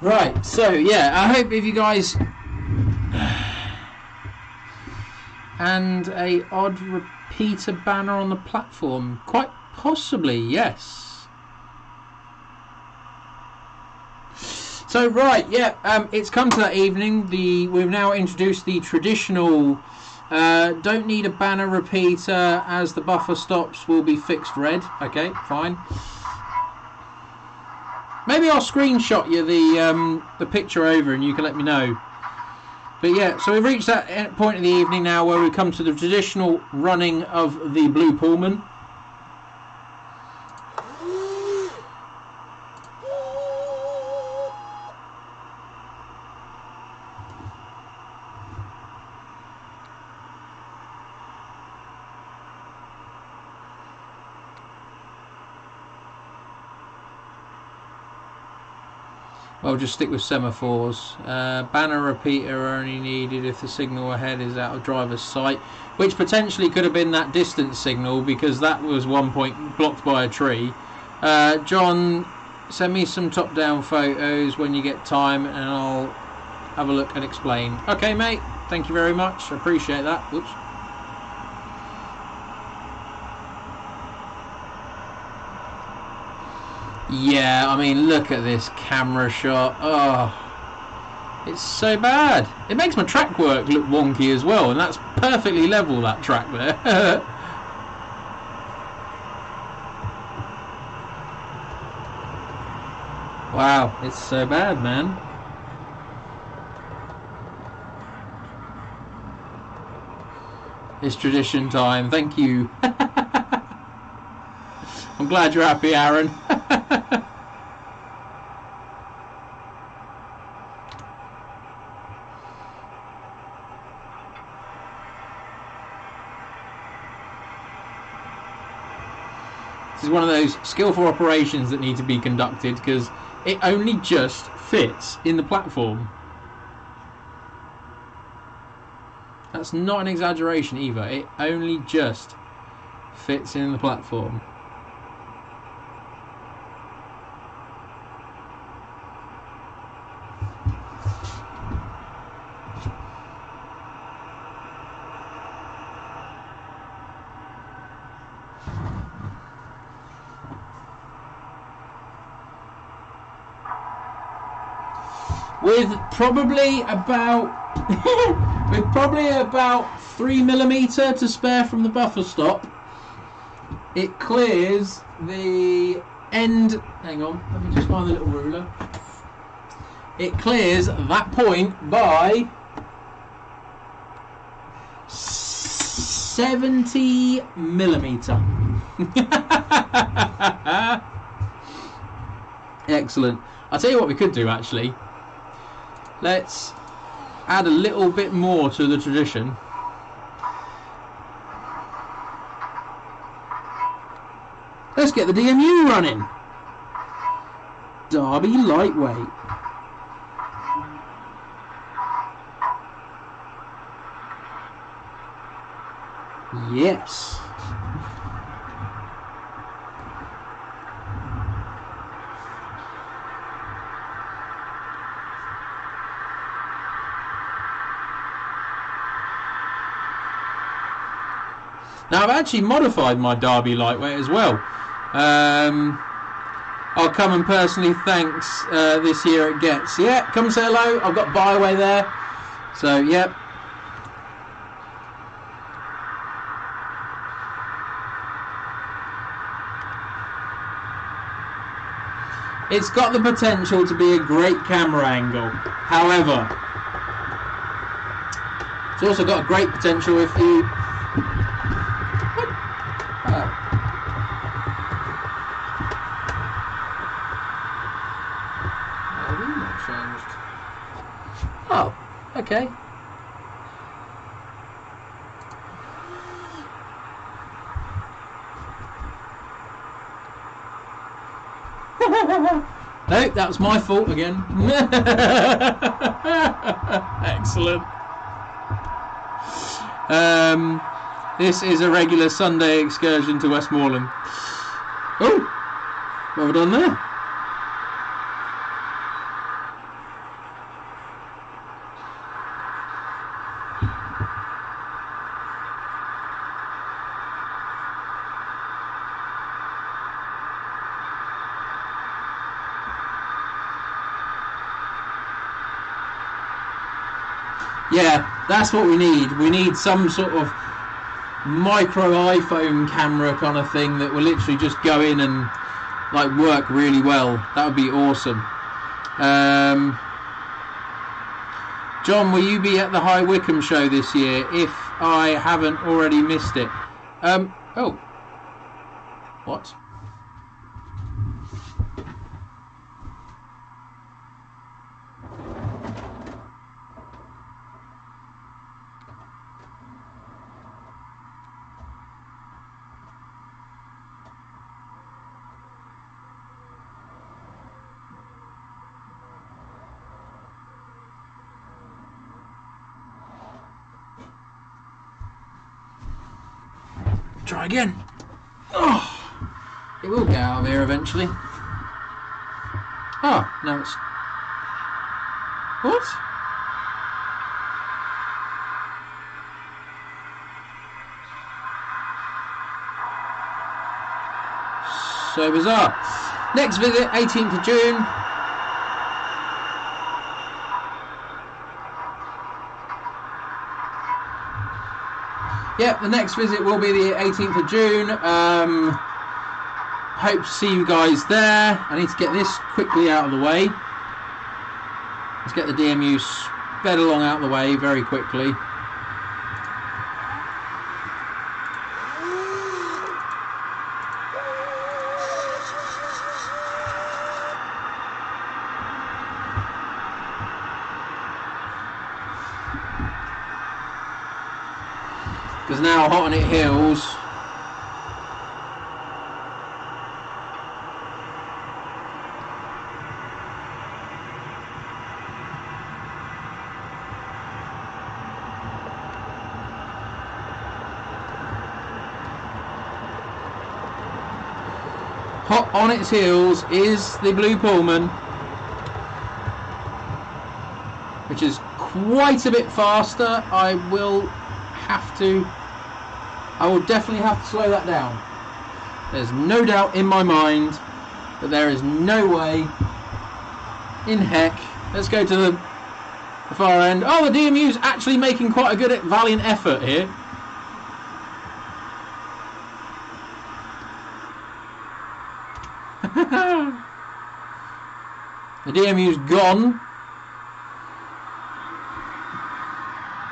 Right, so yeah, I hope if you guys and a odd repeater banner on the platform, quite possibly, yes. So right, yeah, it's come to that evening. We've now introduced the traditional don't need a banner repeater as the buffer stops will be fixed red. Okay, fine. Maybe I'll screenshot you the picture over and you can let me know. But yeah, so we've reached that point in the evening now where we come to the traditional running of the Blue Pullman. I'll just stick with semaphores. Banner repeater only needed if the signal ahead is out of driver's sight, which potentially could have been that distance signal because that was one point blocked by a tree. John, send me some top-down photos when you get time and I'll have a look and explain. Okay, mate. Thank you very much. I appreciate that. Whoops. Yeah, I mean, look at this camera shot. Oh, it's so bad. It makes my track work look wonky as well, and that's perfectly level, that track there. Wow, it's so bad, man. It's tradition time. Thank you. I'm glad you're happy, Aaron. This is one of those skillful operations that need to be conducted because it only just fits in the platform. That's not an exaggeration either. It only just fits in the platform. With probably about 3mm to spare from the buffer stop, it clears the end. Hang on, let me just find the little ruler. It clears that point by 70mm. Excellent. I'll tell you what we could do actually. Let's add a little bit more to the tradition. Let's get the DMU running. Derby lightweight. Yes. Now I've actually modified my Derby lightweight as well. I'll come and personally thanks this year it gets. Yeah, come and say hello. I've got Byway there. So, yep. It's got the potential to be a great camera angle. However, it's also got a great potential if you... Oh, okay. Nope, that was my fault again. Excellent. This is a regular Sunday excursion to Westmoreland. Oh, well done there. Yeah, that's what we need. We need some sort of micro iPhone camera kind of thing that will literally just go in and like work really well. That would be awesome. John, will you be at the High Wycombe show this year if I haven't already missed it? Oh. What? Try again. Oh, it will get out of here eventually. Oh, no, it's... What? So bizarre. Next visit, 18th of June. Yep, the next visit will be the 18th of June. Hope to see you guys there. I need to get this quickly out of the way. Let's get the DMU sped along out of the way very quickly. Because now hot on it hills. Hot on its heels is the Blue Pullman, which is quite a bit faster. I will definitely have to slow that down. There's no doubt in my mind that there is no way in heck. Let's go to the far end. Oh, the DMU's actually making quite a good valiant effort here. The DMU's gone.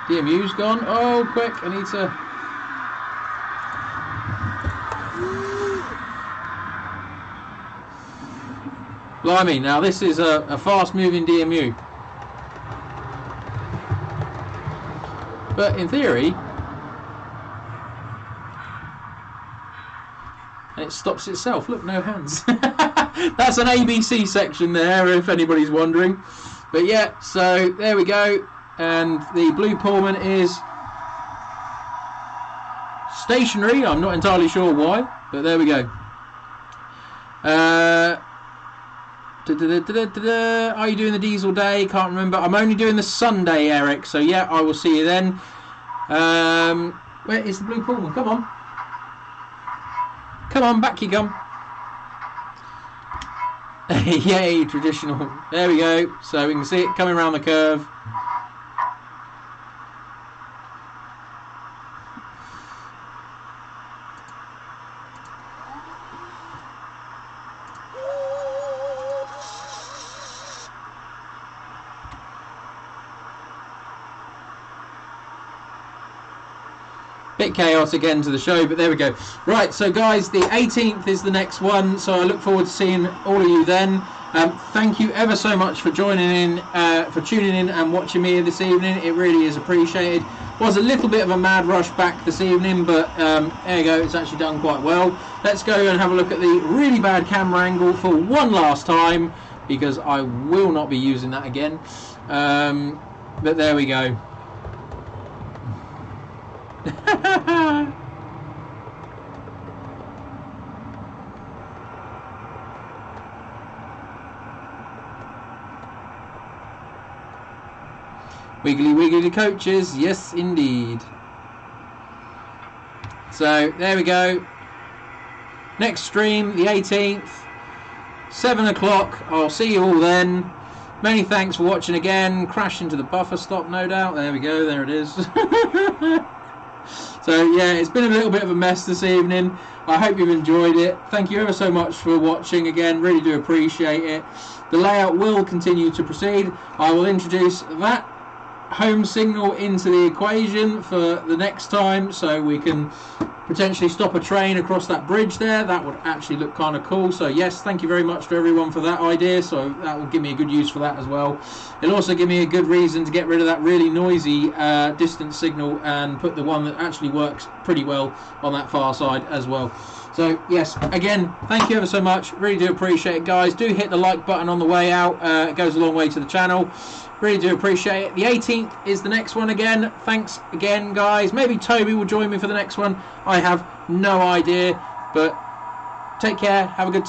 DMU's gone. Oh, quick, I need to... Blimey, now this is a fast-moving DMU. But in theory, and it stops itself. Look, no hands. That's an ABC section there, if anybody's wondering. But yeah, so there we go. And the blue Pullman is stationary. I'm not entirely sure why, but there we go. Are you doing the diesel day? Can't remember. I'm only doing the Sunday, Eric. So yeah, I will see you then. Where is the blue Pullman? Come on. Come on, back you come. Yay, traditional. There we go. So we can see it coming around the curve. Bit chaotic end to the show, but there we go. Right, so guys, the 18th is the next one, so I look forward to seeing all of you then. Thank you ever so much for joining in, for tuning in and watching me this evening. It really is appreciated. Was a little bit of a mad rush back this evening, but there you go, it's actually done quite well. Let's go and have a look at the really bad camera angle for one last time, because I will not be using that again. But there we go. Wiggly wiggly coaches, yes indeed. So there we go. Next stream, the 18th, 7 o'clock. I'll see you all then. Many thanks for watching again. Crash into the buffer stop, no doubt. There we go, there it is. So yeah, it's been a little bit of a mess this evening. I hope you've enjoyed it. Thank you ever so much for watching again. Really do appreciate it. The layout will continue to proceed. I will introduce that home signal into the equation for the next time, so we can potentially stop a train across that bridge there. That would actually look kind of cool. So yes, thank you very much to everyone for that idea. So that will give me a good use for that as well. It'll also give me a good reason to get rid of that really noisy distance signal and put the one that actually works pretty well on that far side as well. So yes, again, thank you ever so much. Really do appreciate it, guys. Do hit the like button on the way out. It goes a long way to the channel. Really do appreciate it. The 18th is the next one again. Thanks again, guys. Maybe Toby will join me for the next one. I have no idea. But take care. Have a good time.